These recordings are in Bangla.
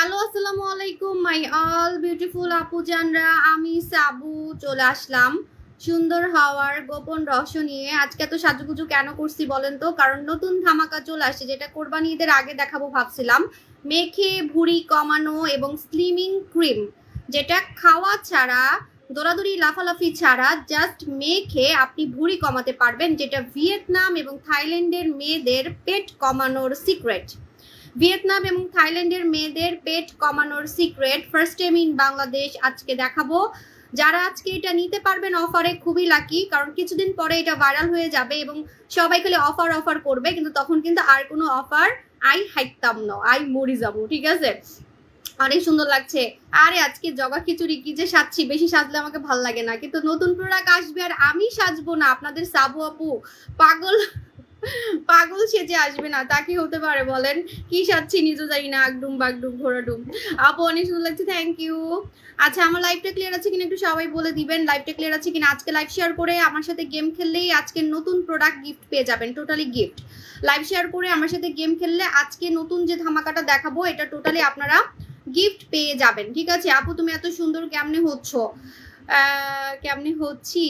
হ্যালো আসসালামু আলাইকুম মাই অল বিউটিফুল আপুজানরা, আমি সাবু চলে আসলাম সুন্দর হওয়ার গোপন রহস্য নিয়ে। আজকে এত সাজুগুজু কেন করছি বলেন তো? কারণ নতুন ধামাকা চলে আসছে, যেটা কোরবানি ঈদের আগে দেখাবো ভাবছিলাম। মেখে ভুঁড়ি কমানো এবং স্লিমিং ক্রিম, যেটা খাওয়া ছাড়া, দৌড়াদৌড়ি লাফালাফি ছাড়া জাস্ট মেখে আপনি ভুঁড়ি কমাতে পারবেন, যেটা ভিয়েতনাম এবং থাইল্যান্ডের মেয়েদের পেট কমানোর সিক্রেট। ভিয়েতনাম এবং থাইল্যান্ডের মেয়েদের পেট কমানোর secret first time in Bangladesh আজকে দেখাবো। যারা আজকে এটা নিতে পারবেন অফারে খুবই লাকি, কারণ কিছুদিন পরে এটা ভাইরাল হয়ে যাবে এবং সবাই খালি অফার অফার করবে, কিন্তু তখন কিন্তু আর কোনো অফার আই হাইতাম না, আই মরি যাবো। ঠিক আছে, অনেক সুন্দর লাগছে। আরে আজকে জগা খিচুড়ি কি যে সাজছি, বেশি সাজলে আমাকে ভাল লাগে না, কিন্তু নতুন প্রোডাক্ট আসবে আর আমি সাজবো না। আপনাদের সাবু আপু পাগল পাগল সেজে আসবে না, তা কি হতে পারে বলেন? কি সাজছি নিজেও জানি না, আগডুম বাগডুম ঘোরাডুম। আপু অনেক সুন্দর লাগছে, থ্যাংক ইউ। আচ্ছা, আমার লাইভটা ক্লিয়ার আছে কিনা একটু সবাই বলে দিবেন, লাইভটা ক্লিয়ার আছে কিনা। আজকে লাইভ শেয়ার করে আমার সাথে গেম খেললেই আজকে নতুন প্রোডাক্ট গিফট পেয়ে যাবেন, টোটালি গিফট। লাইভ শেয়ার করে আমার সাথে গেম খেললে আজকে নতুন যে ধামাকাটা দেখাবো এটা টোটালি আপনারা গিফট পেয়ে যাবেন। ঠিক আছে আপু, তুমি এত সুন্দর কেমনে হচ্ছ? কেমনে হচ্ছি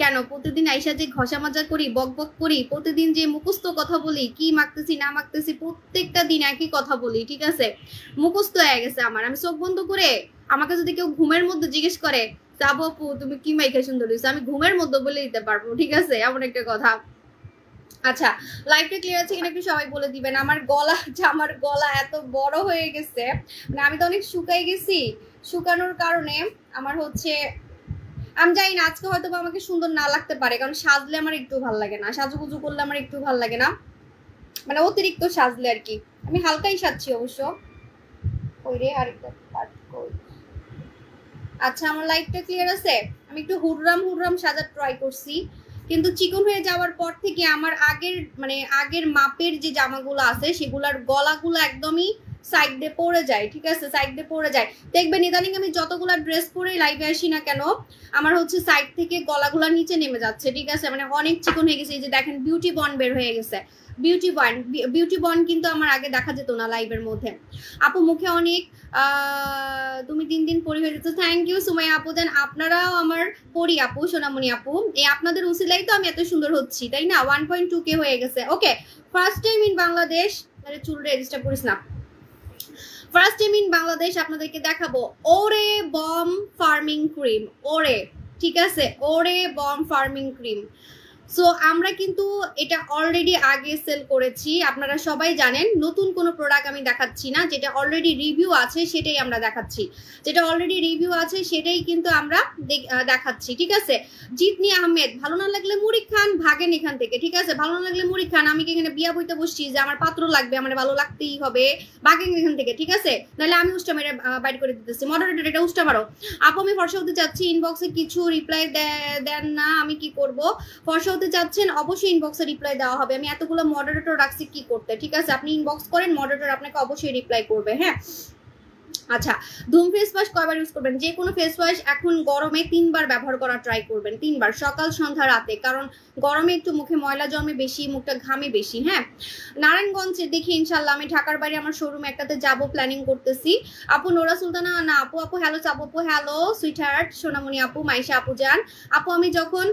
কেন? প্রতিদিন আইসা যে ঘষা মাজা করি, বক বক করি, প্রতিদিন যে মুখস্থ কথা বলি, কি মাখতেছি না মাখতেছি প্রত্যেকটা দিন একই কথা বলি। ঠিক আছে, মুখস্থ হয়ে গেছে আমার। আমি চোখ বন্ধ করে, আমাকে যদি কেউ ঘুমের মধ্যে জিজ্ঞেস করে যাবো আপু তুমি কি মাইখা সুন্দর হয়েছে, আমি ঘুমের মধ্যে বলে দিতে পারবো। ঠিক আছে, এমন একটা কথা। আচ্ছা, লাইভটা ক্লিয়ার আছে কিনা একটু সবাই বলে দিবেন। আমার গলা এত বড় হয়ে গেছে, মানে আমি তো অনেক শুকাই গেছি। শুকানোর কারণে আমার হচ্ছে, আমি জানি না আজকে হয়তো আমাকে সুন্দর না লাগতে পারে, কারণ সাজলে আমার একটু ভাল লাগে না, সাজুগুজু করলে আমার একটু ভাল লাগে না, মানে অতিরিক্ত সাজলে আর কি। আমি হালকাই সাজছি অবশ্য। আচ্ছা, আমার লাইভটা ক্লিয়ার আছে? আমি একটু হুররাম সাজার ট্রাই করছি, কিন্তু চিকন হয়ে যাওয়ার পর থেকে আমার আগের মাপের যে জামাগুলো আছে সেগুলার গলাগুলো একদমই সাইড দিয়ে পড়ে যায়। ঠিক আছে, সাইড দিয়ে পড়ে যায়। দেখবেন ইদানিং আমি যতগুলা ড্রেস পরে লাইভে আসি না কেন, আমার হচ্ছে সাইড থেকে গলাগুলা নিচে নেমে যাচ্ছে। ঠিক আছে, মানে অনেক চিকন হয়ে গেছে। এই যে দেখেন বিউটি বন্ড বের হয়ে গেছে, বিউটি বন্ড কিন্তু আমার আগে দেখা যেত না লাইভের মধ্যে। আপু মুখে অনেক তুমি দিন পরি হয়ে যেত। থ্যাংক ইউ সুমাইয়া আপু, দেন আপনারাও আমার পরি আপু, সোনামণি আপু, এই আপনাদের উসিলাই তো আমি এত সুন্দর হচ্ছি, তাই না? 1.2K হয়ে গেছে। ওকে, ফার্স্ট টাইম ইন বাংলাদেশ, আরে চুল রেজিস্টার করিস না। ফার্স্ট টাইম ইন বাংলাদেশ আপনাদেরকে দেখাবো ওরে বম ফার্মিং ক্রিম। ওরে, ঠিক আছে, ওরে বম ফার্মিং ক্রিম। সো আমরা কিন্তু এটা অলরেডি আগে সেল করেছি, আপনারা সবাই জানেন। নতুন কোনো প্রোডাক্ট আমি দেখাচ্ছি না, যেটা অলরেডি রিভিউ আছে সেটাই আমরা দেখাচ্ছি। যেটা অলরেডি রিভিউ আছে সেটাই কিন্তু আমরা দেখাচ্ছি। ঠিক আছে, জিতনি আহমেদ, ভালো না লাগলে মুড়ি খান, ভাগেন এখান থেকে। ঠিক আছে, ভালো না লাগলে মুড়ি খান। আমি কি এখানে বিয়া বইতে বসছি যে আমার পাত্র লাগবে, আমার ভালো লাগতেই হবে, ভাগেন এখান থেকে। ঠিক আছে, নাহলে আমি উষ্টা মেরে বাইর করে দিতেছি। মডারেটর এটা উষ্টা মারো। আপু আমি ফর্সা হতে চাচ্ছি, ইনবক্সে কিছু রিপ্লাই দেন না, আমি কি করব? ফর্সা চাচ্ছেন অবশ্যই ইনবক্সে রিপ্লাই দেওয়া হবে। আমি এতগুলো মডারেটর রাখছি কি করতে। ঠিক আছে, আপনি ইনবক্স করেন, মডারেটর আপনাকে অবশ্যই রিপ্লাই করবে। হ্যাঁ, আচ্ছা, ধুম ফেস ওয়াশ কয়বার ইউজ করবেন? যে কোনো ফেস ওয়াশ এখন গরমে 3 বার ব্যবহার করার ট্রাই করবেন, 3 বার, সকাল সন্ধ্যা রাতে, কারণ গরমে একটু মুখে ময়লা জন্মে বেশি, মুখটা ঘামে বেশি। হ্যাঁ, নারায়ণগঞ্জে দেখি ইনশাল্লাহ, আমি ঢাকার বাইরে আমার শোরুম একটাতে যাব, প্ল্যানিং করতেছি। আপু নোরা সুলতানা না, আপু হ্যালো, চাপ আপু হ্যালো, সুইট হার্ট সোনামণি আপু, মাইশা আপু যান। আপু আমি যখন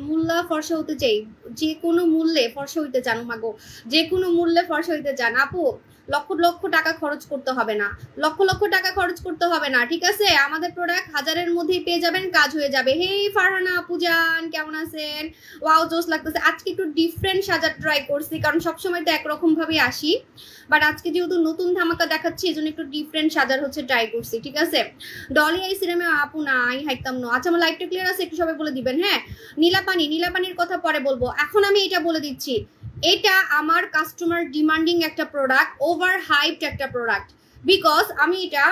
মূল্যা ফর্সা হতে চাই, যে কোনো মূল্যে ফর্সা হইতে চান, মাগো যে কোনো মূল্যে ফর্সা হইতে চান আপু, লক্ষ লক্ষ টাকা খরচ করতে হবে না, লক্ষ টাকা খরচ করতে হবে না। ঠিক আছে, আমাদের প্রোডাক্ট 1000-এর মধ্যেই পেয়ে যাবেন, কাজ হয়ে যাবে। হে ফারহানা আপু জান, কেমন আছেন? ওয়াও, জোস লাগতেছে। আজকে একটু ডিফারেন্ট সাজার ট্রাই করছি, কারণ সবসময় তো একরকম ভাবে আসি, বাট আজকে যেহেতু নতুন ধামাকা দেখাচ্ছি এই জন্য একটু ডিফারেন্ট সাজার হচ্ছে ট্রাই করছি। ঠিক আছে, ডলি আই সিনেমে আপু না আই হাইতাম না। আচ্ছা, আমার লাইভটা ক্লিয়ার আছে? একটু সবাই বলে দিবেন। হ্যাঁ, নীলাপানির কথা পরে বলবো, এখন আমি এটা বলে দিচ্ছি। এটা আমার কাস্টমার ডিমান্ডিং একটা প্রোডাক্ট, ওভার হাইপড একটা প্রোডাক্ট, বিকজ আমি এটা,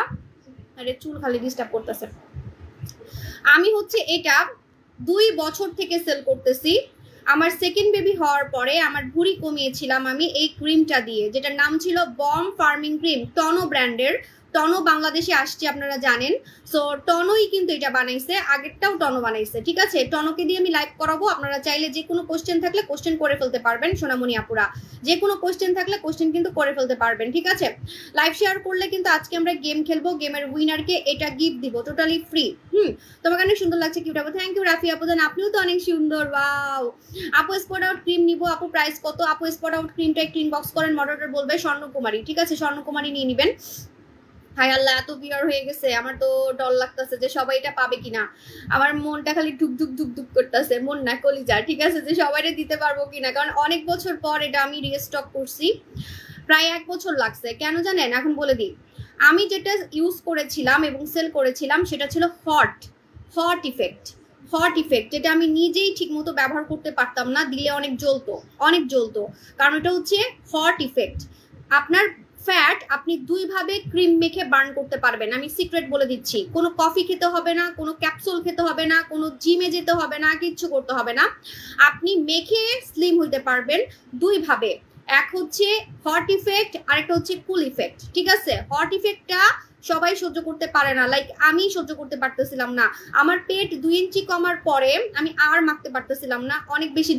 আরে চুল খালি ডিস্টার্ব করতেছে, আমি হচ্ছে এটা 2 বছর থেকে সেল করতেছি। আমার সেকেন্ড বেবি হওয়ার পরে আমার ভুঁড়ি কমিয়েছিলাম আমি এই ক্রিমটা দিয়ে, যেটার নাম ছিল বম ফার্মিং ক্রিম, টনো ব্র্যান্ডের। টনো বাংলাদেশে আসছে আপনারা জানেন। সো টনোই কিন্তু এটা বানাইছে, আগেরটাও টনো বানাইছে, ঠিক আছে। টনোকে দিয়ে আমি লাইভ করাবো, আপনারা চাইলে যে কোনো কোশ্চেন থাকলে কোশ্চেন করে ফেলতে পারবেন সোনামণি আপুরা, যে কোনো কোশ্চেন থাকলে কোশ্চেন কিন্তু করে ফেলতে পারবেন, ঠিক আছে। লাইভ শেয়ার করলে কিন্তু আজকে আমরা গেম খেলবো, গেমের উইনারকে এটা গিফট দিব টোটালি ফ্রি। তোমাকে অনেক সুন্দর লাগছে, কিউট আপু, থ্যাংক ইউ রাফি আপু, দেন আপনিও তো অনেক সুন্দর, ওয়াও। আপু স্পট আউট ক্রিম নিব, আপু প্রাইস কত? আপু স্পট আউট ক্রিমটা একটু ইনবক্স করেন, মডারেটর বলবে স্বর্ণকুমারী, ঠিক আছে, স্বর্ণকুমারী নিয়ে নিবেন। হাই আল্লাহ, এত বিয়ার হয়ে গেছে, আমার তো ডর লাগতেছে যে সবাই এটা পাবে কিনা। আমার মনটা খালি ধুক ধুক ধুক ধুক করতেছে, মন না কলিজা, ঠিক আছে, যে সবাইটা দিতে পারবো কিনা, কারণ অনেক বছর পর এটা আমি রিস্টক করছি, প্রায় 1 বছর লাগছে। কেন জানেন? এখন বলে দিই। আমি যেটা ইউজ করেছিলাম এবং সেল করেছিলাম সেটা ছিল হট ইফেক্ট, যেটা আমি নিজেই ঠিক মতো ব্যবহার করতে পারতাম না, দিলে অনেক জ্বলতো, কারণ এটা হচ্ছে হট ইফেক্ট। আপনার ফ্যাট আপনি 2 ভাবে ক্রিম মেখে বার্ন করতে পারবেন, আমি সিক্রেট বলে দিচ্ছি। কোনো কফি খেতে হবে না, কোনো ক্যাপসুল খেতে হবে না, কোনো জিমে যেতে হবে না, কিচ্ছু করতে হবে না, আপনি মেখে স্লিম হইতে পারবেন 2 ভাবে। এক হচ্ছে হট ইফেক্ট, আরেকটা হচ্ছে কুল ইফেক্ট, ঠিক আছে। হট ইফেক্টটা সবাই সহ্য করতে পারে না, লাইক আমি সহ্য করতে পারতেছিলাম না, আমার পেট 2 ইঞ্চি কমার পরে আমি আর মাখতে পারতেছিলাম না, অনেক বেশি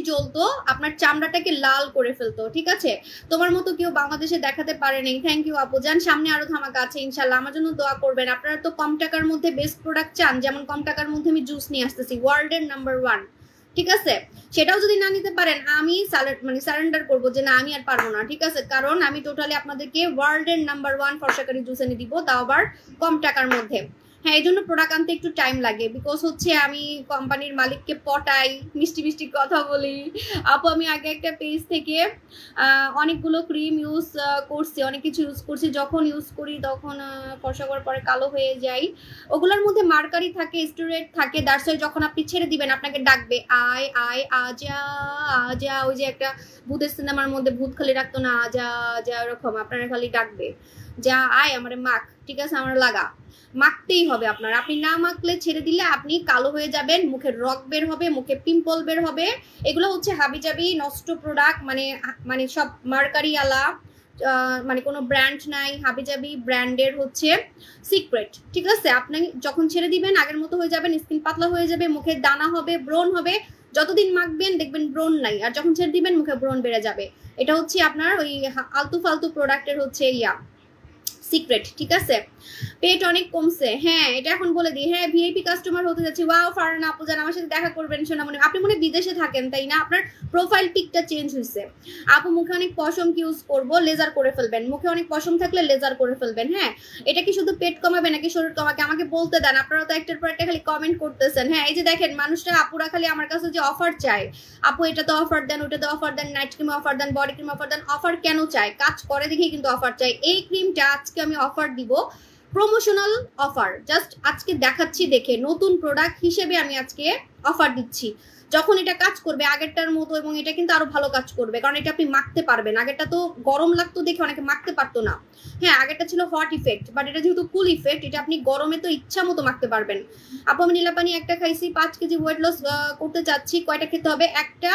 জ্বলতো, আপনার চামড়াটাকে লাল করে ফেলতো, ঠিক আছে। তোমার মতো কেউ বাংলাদেশে দেখাতে পারে নাই, থ্যাংক ইউ আপু জান। সামনে আরো ধামাকা আছে ইনশাল্লাহ, আমার জন্য দোয়া করবেন। আপনারা তো কম টাকার মধ্যে বেস্ট প্রোডাক্ট চান, যেমন কম টাকার মধ্যে আমি জুস নিয়ে আসতেছি, ওয়ার্ল্ডের নাম্বার 1, ঠিক আছে। সেটাও যদি না নিতে পারেন আমি সারেন্ডার করবো যে না, আমি আর পারবো না, ঠিক আছে, কারণ আমি টোটালি আপনাদেরকে ওয়ার্ল্ডের নাম্বার 1 ফর্সাকারি জুস এনে দিব, তাও আবার কম টাকার মধ্যে। হ্যাঁ, এই জন্য প্রোডাক্ট আনতে একটু টাইম লাগে, বিকজ হচ্ছে আমি কোম্পানির মালিককে পটাই, মিষ্টি কথা বলি। আপু আমি আগে একটা পেজ থেকে অনেকগুলো ক্রিম ইউজ করছি, অনেক কিছু ইউজ করছি, যখন ইউজ করি তখন ফর্সা করার পরে কালো হয়ে যাই, ওগুলোর মধ্যে মার্কারি থাকে, স্টেরয়েড থাকে, দ্যাটস ওয়াই যখন আপনি ছেড়ে দিবেন আপনাকে ডাকবে আয় আয় আজা আজা, ওই যে একটা ভূতের সিনেমার মধ্যে ভূত খালি রাখতো না, আজা আজা, ওরকম আপনারা খালি ডাকবে যা আয় আমারে মাখ, ঠিক আছে, আমার লাগা, মাখতেই হবে আপনার। আপনি না মাখলে ছেড়ে দিলে আপনি কালো হয়ে যাবেন, মুখের রগ বের হবে, মুখে পিম্পল বের হবে। এগুলো হচ্ছে হাবিজাবি নষ্ট প্রোডাক্ট, মানে সব মার্কারি আলা, মানে কোনো ব্র্যান্ড নাই, হাবিজাবি ব্র্যান্ডের হচ্ছে সিক্রেট, ঠিক আছে। আপনি যখন ছেড়ে দিবেন আগের মতো হয়ে যাবেন, স্কিন পাতলা হয়ে যাবে, মুখে দানা হবে, ব্রণ হবে, যতদিন মাখবেন দেখবেন ব্রণ নাই, আর যখন ছেড়ে দিবেন মুখে ব্রণ বেড়ে যাবে। এটা হচ্ছে আপনার ওই আলতু ফালতু প্রোডাক্টের হচ্ছে সিক্রেট, ঠিক আছে। পেট অনেক কমছে, হ্যাঁ এটা এখন বলে দিই। হ্যাঁ, ভিআইপি কাস্টমার হতে যাচ্ছে, ওয়াও ফারহানা আপু জান, আমার সাথে দেখা করবেন সোনামণি। আপনি মনে বিদেশে থাকেন তাই না? আপনার প্রোফাইল পিকটা চেঞ্জ হয়েছে। আপু মুখে অনেক পশম কি ইউজ করবো? লেজার করে ফেলবেন, মুখে অনেক পশম থাকলে লেজার করে ফেলবেন। হ্যাঁ, এটা কি শুধু পেট কমাবে নাকি শরীর কমাবে আমাকে বলতে দেন, আপনারা তো একটার পর একটা খালি কমেন্ট করতেছেন। হ্যাঁ, এই যে দেখেন মানুষটা, আপুরা খালি আমার কাছে যে অফার চায়, আপু এটা তো অফার দেন, ওটা তো অফার দেন, নাইট ক্রিম অফার দেন, বডি ক্রিম অফার দেন। অফার কেন চায়? কাজ করে দেখেই কিন্তু অফার চাই। এই ক্রিমটা আজকে আমি অফার দিব, প্রমোশনাল অফার, জাস্ট আজকে দেখাচ্ছি, দেখে নতুন প্রোডাক্ট হিসেবে আমি আজকে অফার দিচ্ছি। যখন এটা কাজ করবে আগেরটার মতো, এবং এটা কিন্তু আরো ভালো কাজ করবে, কারণ এটা আপনি মাখতে পারবেন। আগেরটা তো গরম লাগতো দেখে অনেকে মাখতে পারতো না। হ্যাঁ, আগেরটা ছিল হট ইফেক্ট, বাট এটা যেহেতু কুল ইফেক্ট, এটা আপনি গরমে তো ইচ্ছা মতো মাখতে পারবেন। আপু আমি নীলাপানি একটা খাইছি, 5 কেজি ওয়েট লস করতে চাচ্ছি, কয়টা খেতে হবে? একটা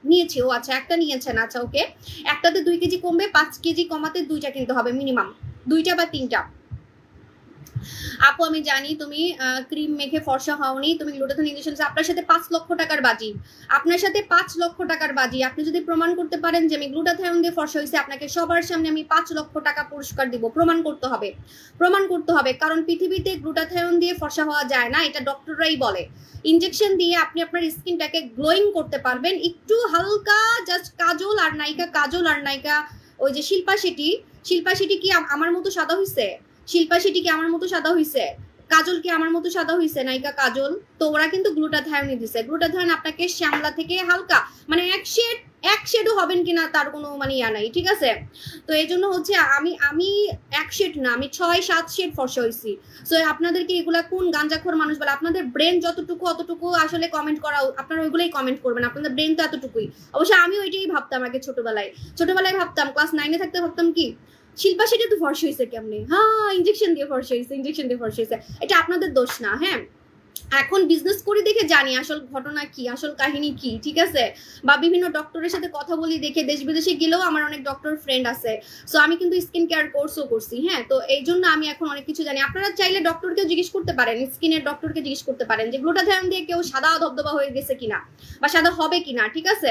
নিয়েছি। ও আচ্ছা, একটা নিয়েছেন, আচ্ছা ওকে। একটাতে 2 কেজি কমবে, 5 কেজি কমাতে 2টা কিনতে হবে মিনিমাম, 2টা বা 3টা। আপু আমি জানি তুমি ক্রিম মেখে ফর্সা হওনি, তুমি গ্লুটাথিয়ন ইনজেকশন, আপনার সাথে 5 লক্ষ টাকার বাজি, আপনার সাথে 5 লক্ষ টাকার বাজি। আপনি যদি প্রমাণ করতে পারেন যে আমি গ্লুটাথিয়ন দিয়ে ফর্সা হয়েছে, আপনাকে সবার সামনে আমি 5 লক্ষ টাকা পুরস্কার দিব। প্রমাণ করতে হবে, কারণ পৃথিবীতে গ্লুটাথিয়ন দিয়ে ফর্সা হওয়া যায় না, এটা ডক্টররাই বলে। ইনজেকশন দিয়ে আপনি আপনার স্কিনটাকে গ্লোয়িং করতে পারবেন, একটু হালকা জাস্ট কাজল আর নায়িকা ওই যে শিল্পা শেঠি কি আমার মতো সাদা হইছে? শিল্পা শেঠি কি আমার মতো সাদা হইছে? কাজল কি আমার মতো সাদা হইছে? নায়িকা কাজল, তো ওরা কিন্তু গ্লুটাথিয়ন দিছে। গ্লুটাথিয়ন আপনাকে শ্যামলা থেকে হালকা, মানে এক শেডও হবেন কিনা তার কোনো মানে ইয়া নাই, ঠিক আছে। তো এই জন্য হচ্ছে আমি 1 শেড না, আমি 6-7 শেড ফর্সা হয়েছি। সো আপনাদেরকে এগুলা কোন গাঞ্জাখোর মানুষ বলে? আপনাদের ব্রেন যতটুকু অতটুকু আসলে কমেন্ট করা, আপনারা ওইগুলোই কমেন্ট করবেন, আপনাদের ব্রেন তো এতটুকুই। অবশ্য আমি ওইটাই ভাবতাম আগে, ছোটবেলায় ভাবতাম, ক্লাস 9-এ থাকতে ভাবতাম কি শিল্পা শেঠি তো ফর্সা হয়েছে কেমনে? হ্যাঁ, ইনজেকশন দিয়ে ফর্সা হয়েছে। এটা আপনাদের দোষ না। হ্যাঁ, এখন বিজনেস করি দেখে জানি আসল ঘটনা কি, আসল কাহিনী কি, ঠিক আছে? বা বিভিন্ন ডক্টরের সাথে কথা বলি দেখে, দেশ বিদেশে গেলেও আমার অনেক ডক্টর ফ্রেন্ড আছে, সো আমি কিন্তু স্কিন কেয়ার কোর্সও করছি। হ্যাঁ, তো এই জন্য আমি এখন অনেক কিছু জানি। আপনারা চাইলে ডক্টরকেও জিজ্ঞেস করতে পারেন, স্কিনের ডক্টরকে জিজ্ঞেস করতে পারেন যে গ্লুটাথায়ন দিয়ে কেউ সাদা ধবধবা হয়ে গেছে কিনা বা সাদা হবে কিনা, ঠিক আছে?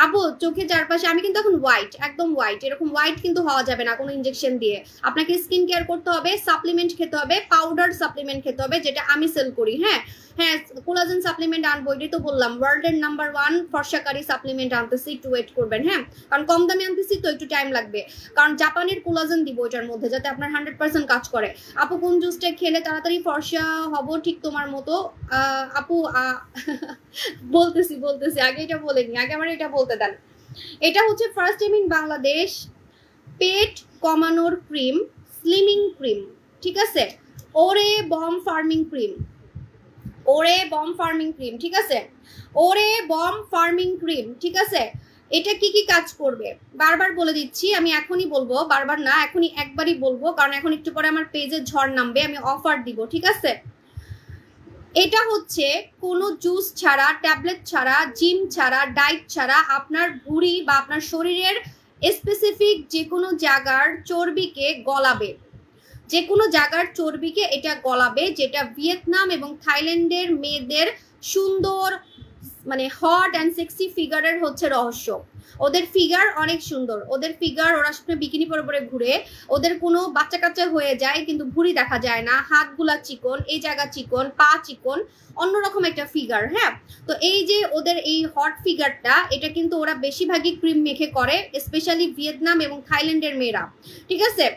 আপু চোখে চারপাশে আমি কিন্তু এখন হোয়াইট, একদম হোয়াইট, এরকম হোয়াইট কিন্তু হওয়া যাবে না কোনো ইনজেকশন দিয়ে। আপনাকে স্কিন কেয়ার করতে হবে, সাপ্লিমেন্ট খেতে হবে, পাউডার সাপ্লিমেন্ট খেতে হবে, যেটা আমি সেল করি। হ্যাঁ হ্যাঁ, কোলাজেন সাপ্লিমেন্ট আনবো, এটাই তো বললাম, ওয়ার্ল্ডের নাম্বার 1 ফর্সাকারী সাপ্লিমেন্ট আনতেছি, একটু ওয়েট করবেন। হ্যাঁ, কারণ কম দামে আনতেছি তো একটু টাইম লাগবে, কারণ জাপানের কোলাজেন দিব এটার মধ্যে, যাতে আপনার 100% কাজ করে। আপু কোন জুসটা খেলে তাড়াতাড়ি ফর্সা হব ঠিক তোমার মতো? আপু বলতেছি আগে এটা বলেনি, আগে আমার এটা বলতে দেন। এটা হচ্ছে ফার্স্ট টাইম ইন বাংলাদেশ পেট কমানোর ক্রিম, স্লিমিং ক্রিম, ঠিক আছে? ওরে বম ফার্মিং ক্রিম, ওরে বম ফার্মিং ক্রিম, ঠিক আছে? ওরে বম ফার্মিং ক্রিম, ঠিক আছে? এটা কি কি কাজ করবে বারবার বলে দিচ্ছি, আমি এখনই বলবো, বারবার না, এখনই একবারই বলবো, কারণ এখন একটু পরে আমার পেজে ঝড় নামবে, আমি অফার দিব, ঠিক আছে? এটা হচ্ছে কোনো জুস ছাড়া, ট্যাবলেট ছাড়া, জিম ছাড়া, ডায়েট ছাড়া আপনার ভুঁড়ি বা আপনার শরীরের স্পেসিফিক যে কোনো জায়গার চর্বিকে গলাবে, যে কোনো জায়গার চর্বিকে এটা গলাবে, যেটা ভিয়েতনাম এবং থাইল্যান্ডের মেয়েদের সুন্দর মানে হট অ্যান্ড সেক্সি ফিগারের হচ্ছে রহস্য। ওদের ফিগার অনেক সুন্দর, ওদের ফিগার, ওরা সবসময় বিকিনি পরে পরে ঘুরে, ওদের কোনো বাচ্চা কাচ্চা হয়ে যায় কিন্তু ভুঁড়ি দেখা যায় না, হাতগুলা চিকন, এই জায়গা চিকন, পা চিকন, অন্যরকম একটা ফিগার। হ্যাঁ, তো এই যে ওদের এই হট ফিগারটা, এটা কিন্তু ওরা বেশিরভাগই ক্রিম মেখে করে, স্পেশালি ভিয়েতনাম এবং থাইল্যান্ডের মেয়েরা, ঠিক আছে?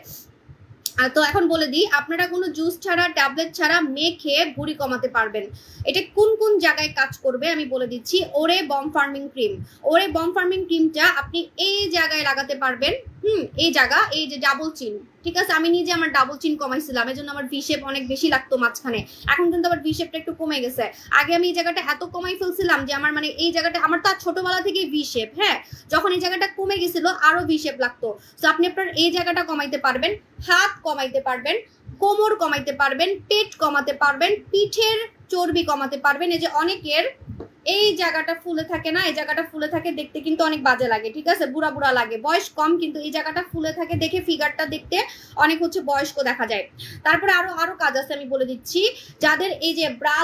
তো এখন বলে দিই, আপনারা কোনো জুস ছাড়া, ট্যাবলেট ছাড়া মেখে ভুঁড়ি কমাতে পারবেন। এটা কোন কোন জায়গায় কাজ করবে আমি বলে দিচ্ছি। ওরে বম ফার্মিং ক্রিম, ওরে বম ফার্মিং ক্রিমটা আপনি এই জায়গায় লাগাতে পারবেন, এই জায়গা, এই যে ডাবল চিন, ঠিক আছে? আমি নিজে আমার ডাবল চিন কমাইছিলাম, এই জন্য আমার ভি শেপ অনেক বেশি লাগতো মাঝখানে, এখন কিন্তু আবার ভি শেপটা একটু কমে গেছে। আগে আমি এই জায়গাটা এত কমাই ফেলছিলাম যে আমার মানে এই জায়গাটা আমার তো ছোটবেলা থেকে ভি শেপ, হ্যাঁ, যখন এই জায়গাটা কমে গেছিল আরো ভি শেপ লাগতো। তো আপনি আপনার এই জায়গাটা কমাইতে পারবেন, হাত কমাইতে পারবেন, কোমর কমাইতে পারবেন, পেট কমাতে পারবেন, পিঠের চর্বি কমাতে পারবেন। এই যে অনেকের এই জায়গাটা ফুলে থাকে না, এই জায়গাটা ফুলে থাকে, দেখতে কিন্তু অনেক বাজে লাগে, ঠিক আছে? বুড়া বুড়া লাগে, বয়স কম কিন্তু এই জায়গাটা ফুলে থাকে দেখে ফিগারটা দেখতে অনেক হচ্ছে বয়স্ক দেখা যায়। তারপরে আরো কাজ আছে, আমি বলে দিচ্ছি। যাদের এই যে ব্রা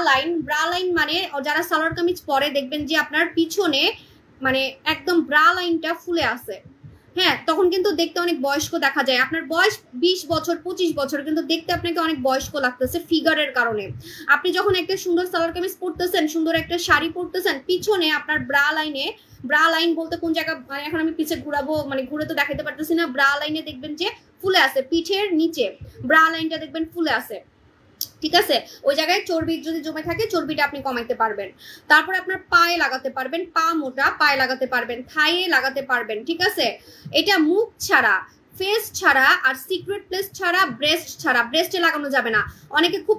লাইন মানে যারা সালোয়ার কামিজ পরে, দেখবেন যে আপনার পিছনে মানে একদম ব্রা লাইনটা ফুলে আছে, হ্যাঁ, তখন কিন্তু দেখতে অনেক বয়স্ক দেখা যায়। আপনার বয়স 20 বছর 25 বছর, কিন্তু দেখতে আপনাকে অনেক বয়স্ক লাগতেছে ফিগারের কারণে। আপনি যখন একটা সুন্দর সালোয়ার কামিজ পরতেছেন, সুন্দর একটা শাড়ি পরতেছেন, পিছনে আপনার ব্রা লাইন বলতে কোন জায়গা, মানে এখন আমি পিছে ঘুরাবো, মানে ঘুরে তো দেখাতে পারতেছি না, ব্রা লাইনে দেখবেন যে ফুলে আছে, পিঠের নিচে ব্রা লাইনটা দেখবেন ফুলে আছে, ঠিক আছে? ওই জায়গায় চর্বি যদি জমে থাকে, চর্বিটা আপনি কমাইতে পারবেন। তারপরে আপনার পায়ে লাগাতে পারবেন, পা মোটা, পায়ে লাগাতে পারবেন, থাইয়ে লাগাতে পারবেন, ঠিক আছে? এটা মুখ ছাড়া, ফেস ছাড়া, আর সিক্রেট প্লেস ছাড়া, ব্রেস্ট ছাড়া, ব্রেস্টে লাগানো যাবে না। অনেকে খুব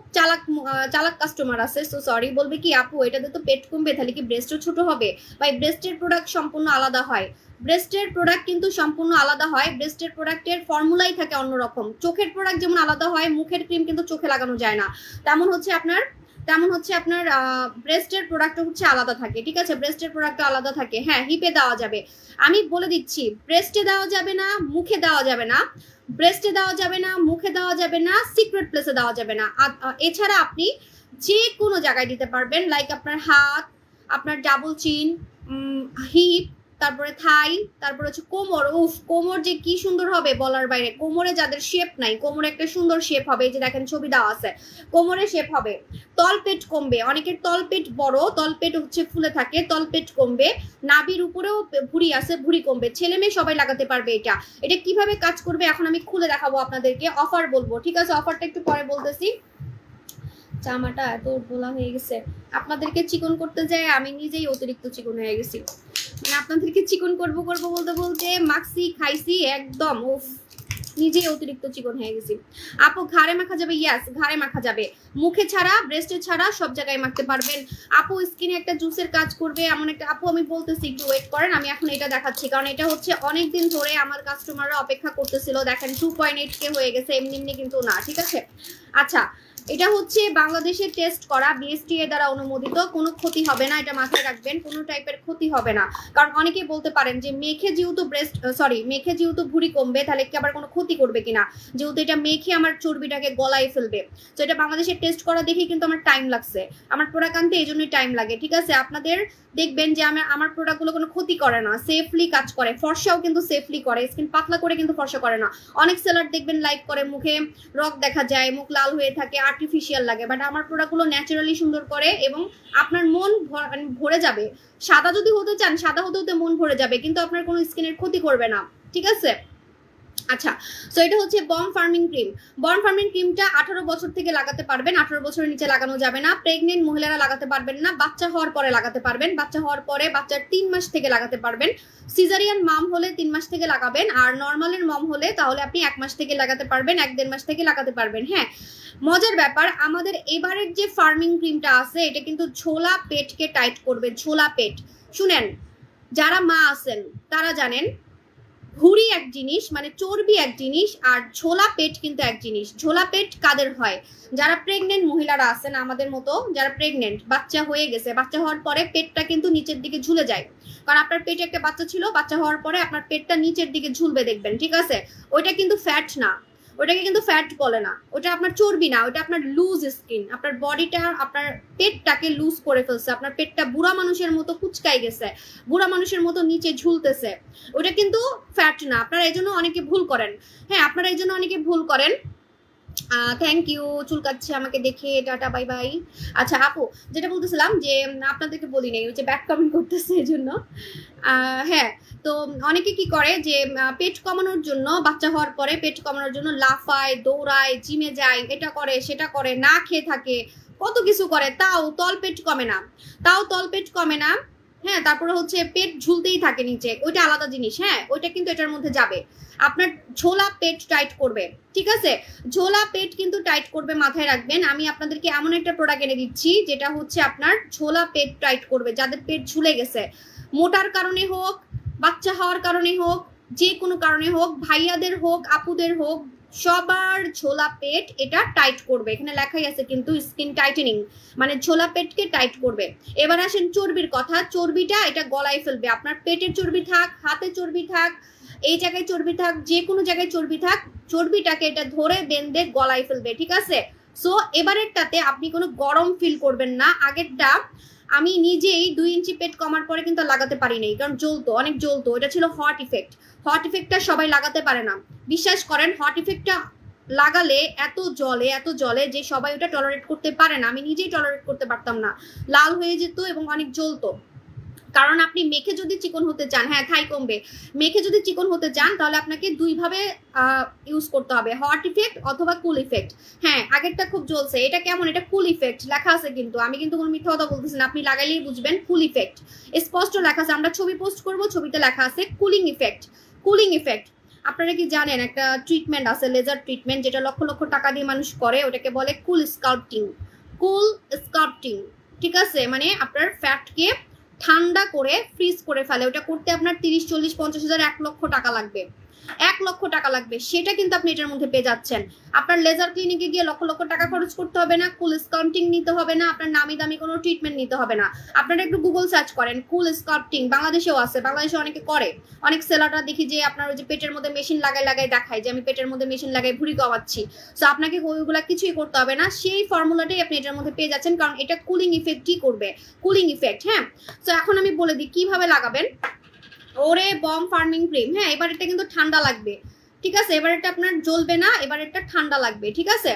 চালাক কাস্টমার আছে, সো সরি, বলবে কি আপু এটাতে তো পেট কমবে, তাহলে কি ব্রেস্টও ছোট হবে? ভাই, ব্রেস্টের প্রোডাক্ট সম্পূর্ণ আলাদা হয়, ব্রেস্টের প্রোডাক্ট কিন্তু সম্পূর্ণ আলাদা হয়, ব্রেস্টের প্রোডাক্টের ফর্মুলাই থাকে অন্যরকম। চোখের প্রোডাক্ট যেমন আলাদা হয়, মুখের ক্রিম কিন্তু চোখে লাগানো যায় না, তেমন হচ্ছে আপনার ব্রেস্টের প্রোডাক্ট হচ্ছে আলাদা থাকে, ঠিক আছে? ব্রেস্টের প্রোডাক্ট আলাদা থাকে। হ্যাঁ, হিপে দেওয়া যাবে, আমি বলে দিচ্ছি, ব্রেস্টে দেওয়া যাবে না, মুখে দেওয়া যাবে না, ব্রেস্টে দেওয়া যাবে না, মুখে দেওয়া যাবে না, সিক্রেট প্লেসে দেওয়া যাবে না। এছাড়া আপনি যে কোনো জায়গায় দিতে পারবেন, লাইক আপনার হাত, আপনার ডাবল চিন, হিপ, তারপরে থাই, তারপরে হচ্ছে কোমর। কোমর যে কি সুন্দর হবে বলার বাইরে। কোমরে যাদের শেপ নাই, কোমরে একটা সুন্দর শেপ হবে, এই যে দেখেন ছবি দেওয়া আছে, কোমরে শেপ হবে। তলপেট কমবে, অনেকের তলপেট বড়, তলপেট হচ্ছে ফুলে থাকে, তলপেট কমবে। নাভির উপরেও ভুঁড়ি আছে, ভুঁড়ি কমবে। ছেলে মেয়ে সবাই লাগাতে পারবে এটা কিভাবে কাজ করবে এখন আমি খুলে দেখাবো আপনাদেরকে, অফার বলবো, ঠিক আছে? অফারটা একটু পরে বলতেছি। জামাটা এত ঢোলা হয়ে গেছে, আপনাদেরকে চিকন করতে যায় আমি নিজেই অতিরিক্ত চিকন হয়ে গেছি, মানে আপনাদেরকে চিকন করবো বলতে বলতে মাখছি, খাইছি, একদম নিজেই অতিরিক্ত চিকন হয়ে গেছি। আপু ঘাড়ে মাখা যাবে? ইয়াস, ঘাড়ে মাখা যাবে, মুখে ছাড়া, ব্রেস্টে ছাড়া, সব জায়গায় মাখতে পারবেন। আপু স্কিনে একটা জুসের কাজ করবে এমন একটা, আপু আমি বলতেছি, একটু ওয়েট করেন, আমি এখন এটা দেখাচ্ছি, কারণ এটা হচ্ছে অনেকদিন ধরে আমার কাস্টমাররা অপেক্ষা করতেছিল। দেখেন 2.8K হয়ে গেছে, এমনি কিন্তু না, ঠিক আছে? আচ্ছা, এটা হচ্ছে বাংলাদেশের টেস্ট করা বিএসটিআই দ্বারা অনুমোদিত, কোনো ক্ষতি হবে না, এটা মাথায় রাখবেন, কোনো টাইপের ক্ষতি হবে না। কারণ অনেকেই বলতে পারেন যে মেখে যেহেতু মেখে যেহেতু ভুঁড়ি কমবে তাহলে কি আবার কোনো ক্ষতি করবে কিনা, যেহেতু এটা মেখে আমার চর্বিটাকে গলায় ফেলবে। তো এটা বাংলাদেশের টেস্ট করা দেখেই কিন্তু আমার টাইম লাগছে, আমার প্রোডাক্ট আনতে এই জন্যই টাইম লাগে, ঠিক আছে। আপনাদের দেখবেন যে আমার প্রোডাক্টগুলো কোনো ক্ষতি করে না, সেফলি কাজ করে, ফর্সাও কিন্তু সেফলি করে, স্কিন পাতলা করে কিন্তু ফর্সা করে না। অনেক সেলার দেখবেন লাইক করে, মুখে রক দেখা যায়, মুখ লাল হয়ে থাকে, আর্টিফিশিয়াল লাগে, বাট আমার প্রোডাক্টগুলো ন্যাচারালি সুন্দর করে এবং আপনার মন ভরে যাবে। সাদা যদি হতে চান, সাদা হতে হতে মন ভরে যাবে, কিন্তু আপনার কোনো স্কিনের ক্ষতি করবে না, ঠিক আছে। আচ্ছা, সো এটা হচ্ছে born farming cream. Born farming ক্রিমটা 18 বছর থেকে লাগাতে পারবেন, 18 বছরের নিচে লাগানো যাবে না। প্রেগনেন্ট মহিলারা লাগাতে পারবেন না, বাচ্চা হওয়ার পরে লাগাতে পারবেন, বাচ্চা হওয়ার পরে বাচ্চার 3 মাস থেকে লাগাতে পারবেন। সিজারিয়ান মাম হলে 3 মাস থেকে লাগাবেন, আর নর্মালের মম হলে তাহলে আপনি 1 মাস থেকে লাগাতে পারবেন, 1-1.5 মাস থেকে লাগাতে পারবেন। হ্যাঁ, মজার ব্যাপার, আমাদের এবারের যে ফার্মিং ক্রিমটা আছে এটা কিন্তু ঝোলা পেটকে টাইট করবে, ঝোলা পেট। শুনেন, যারা মা আছেন তারা জানেন ভুঁড়ি এক জিনিস, মানে চর্বি এক জিনিস, আর ঝোলা পেট কিন্তু এক জিনিস। ঝোলা পেট কাদের হয়? যারা প্রেগনেন্ট মহিলারা আছেন আমাদের মতো, যারা প্রেগনেন্ট, বাচ্চা হয়ে গেছে, বাচ্চা হওয়ার পরে পেটটা কিন্তু নিচের দিকে ঝুলে যায়, কারণ আপনার পেটে একটা বাচ্চা ছিল, বাচ্চা হওয়ার পরে আপনার পেটটা নিচের দিকে ঝুলবে দেখবেন, ঠিক আছে। ওইটা কিন্তু ফ্যাট না, ওটাকে কিন্তু ফ্যাট বলে না, ওটা আপনার চর্বি না, ওটা আপনার লুজ স্কিন। আপনার বডিটা, আপনার পেটটাকে লুজ করে ফেলছে, আপনার পেটটা বুড়া মানুষের মতো কুচকাই গেছে, বুড়া মানুষের মতো নিচে ঝুলতেছে, ওটা কিন্তু ফ্যাট না। আপনারা এই জন্য অনেকে ভুল করেন। হ্যাঁ, আপনারা এই জন্য অনেকে ভুল করেন। থ্যাংক ইউ, চুলকাচ্ছে আমাকে দেখে, টাটা বাই বাই। আচ্ছা আপু, যেটা বলতেছিলাম যে আপনাদেরকে বলি নাই, ওই যে ব্যাড কমেন্ট করতেছে এই জন্য। হ্যাঁ, তো অনেকে কি করে যে পেট কমানোর জন্য, বাচ্চা হওয়ার পরে পেট কমানোর জন্য লাফায়, দৌড়ায়, জিমে যায়, এটা করে সেটা করে, না খেয়ে থাকে, কত কিছু করে, তাও তলপেট কমে না, তাও তলপেট কমে না। হ্যাঁ, তারপরে হচ্ছে পেট ঝুলতেই থাকে নিচে, ওইটা আলাদা জিনিস। হ্যাঁ, ওইটা কিন্তু এটার মধ্যে যাবে, আপনার ঝোলা পেট টাইট করবে, ঠিক আছে। ঝোলা পেট কিন্তু টাইট করবে, মাথায় রাখবেন। আমি আপনাদেরকে এমন একটা প্রোডাক্ট এনে দিচ্ছি যেটা হচ্ছে আপনার ঝোলা পেট টাইট করবে, যাদের পেট ঝুলে গেছে, মোটার কারণে হোক, বাচ্চা হওয়ার কারণে হোক, যে কোনো কারণে হোক, ভাইয়াদের হোক, আপুদের হোক, সবার ঝোলা পেট এটা টাইট করবে। এখানে লেখাই আছে কিন্তু স্কিন টাইটেনিং, মানে ঝোলা পেটকে টাইট করবে। এবার আসেন চর্বির কথা। চর্বিটা এটা গলায় ফেলবে, আপনার পেটের চর্বি থাক, হাতে চর্বি থাক, এই জায়গায় চর্বি থাক, যে কোনো জায়গায় চর্বি থাক, চর্বিটাকে এটা ধরে বেঁধে গলায় ফেলবে, ঠিক আছে। সো এবারেরটাতে আপনি কোনো গরম ফিল করবেন না। আগেরটা আমি নিজেই 2 ইঞ্চি পেট কমার পরে কিন্তু লাগাতে পারি নাই, কারণ জ্বলতো, অনেক জ্বলতো, এটা ছিল হট ইফেক্ট। হট ইফেক্টটা সবাই লাগাতে পারে না, বিশ্বাস করেন। হট ইফেক্টটা লাগালে এত জলে, এত জলে যে সবাই ওটা টলারেট করতে পারে না। আমি নিজেই টলারেট করতে পারতাম না, লাল হয়ে যেত এবং অনেক জ্বলতো। কারণ আপনি মেখে যদি চিকন হতে চান, হ্যাঁ থাই কমবে, মেখে যদি চিকন হতে চান তাহলে আপনাকে 2 ভাবে ইউজ করতে হবে, হট ইফেক্ট অথবা কুল ইফেক্ট। হ্যাঁ, আগেরটা খুব জ্বলছে, এটা কেমন, এটা কুল ইফেক্ট লেখা আছে, কিন্তু আমি কিন্তু কোনো মিথ্যা কথা বলতেছি না, আপনি লাগাইলেই বুঝবেন কুল ইফেক্ট, স্পষ্ট লেখা আছে। আমরা ছবি পোস্ট করব, ছবিতে লেখা আছে কুলিং ইফেক্ট, কুলিং ইফেক্ট। আপনারা কি জানেন একটা ট্রিটমেন্ট আছে, লেজার ট্রিটমেন্ট, যেটা লক্ষ লক্ষ টাকা দিয়ে মানুষ করে, ওটাকে বলে কুল স্কাল্পটিং, কুল স্কাল্পটিং, ঠিক আছে। মানে আপনার ফ্যাটকে ঠান্ডা করে ফ্রিজ করে ফেলে, ওটা করতে আপনার 30, 40, 50 হাজার, 1 লক্ষ টাকা লাগবে, 1 লক্ষ টাকা লাগবে। সেটা কিন্তু আপনি এটার মধ্যে পেয়ে যাচ্ছেন। আপনার লেজার ক্লিনিকে গিয়ে লক্ষ লক্ষ টাকা খরচ করতে হবে না, কুল স্কাল্পটিং নিতে হবে না, আপনার নামি দামি কোনো ট্রিটমেন্ট নিতে হবে না। আপনারা একটু গুগল সার্চ করেন কুল স্কাল্পটিং, বাংলাদেশেও আছে, বাংলাদেশে অনেকে করে, অনেক সেলাররা দেখি যে আপনার ওই যে পেটের মধ্যে মেশিন লাগাই দেখায় যে আমি পেটের মধ্যে মেশিন লাগাই ভুঁড়ি কমাচ্ছি। সো আপনাকে ওইগুলা কিছুই করতে হবে না, সেই ফর্মুলাটাই আপনি এটার মধ্যে পেয়ে যাচ্ছেন, কারণ এটা কুলিং ইফেক্টই করবে, কুলিং ইফেক্ট। হ্যাঁ, সো এখন আমি বলে দিই কিভাবে লাগাবেন। ওরে বম ফার্মিং ক্রিম, হ্যাঁ এবার এটা কিন্তু ঠান্ডা লাগবে, ঠিক আছে। এবার এটা আপনার জ্বলবে না, এবার এটা ঠান্ডা লাগবে, ঠিক আছে।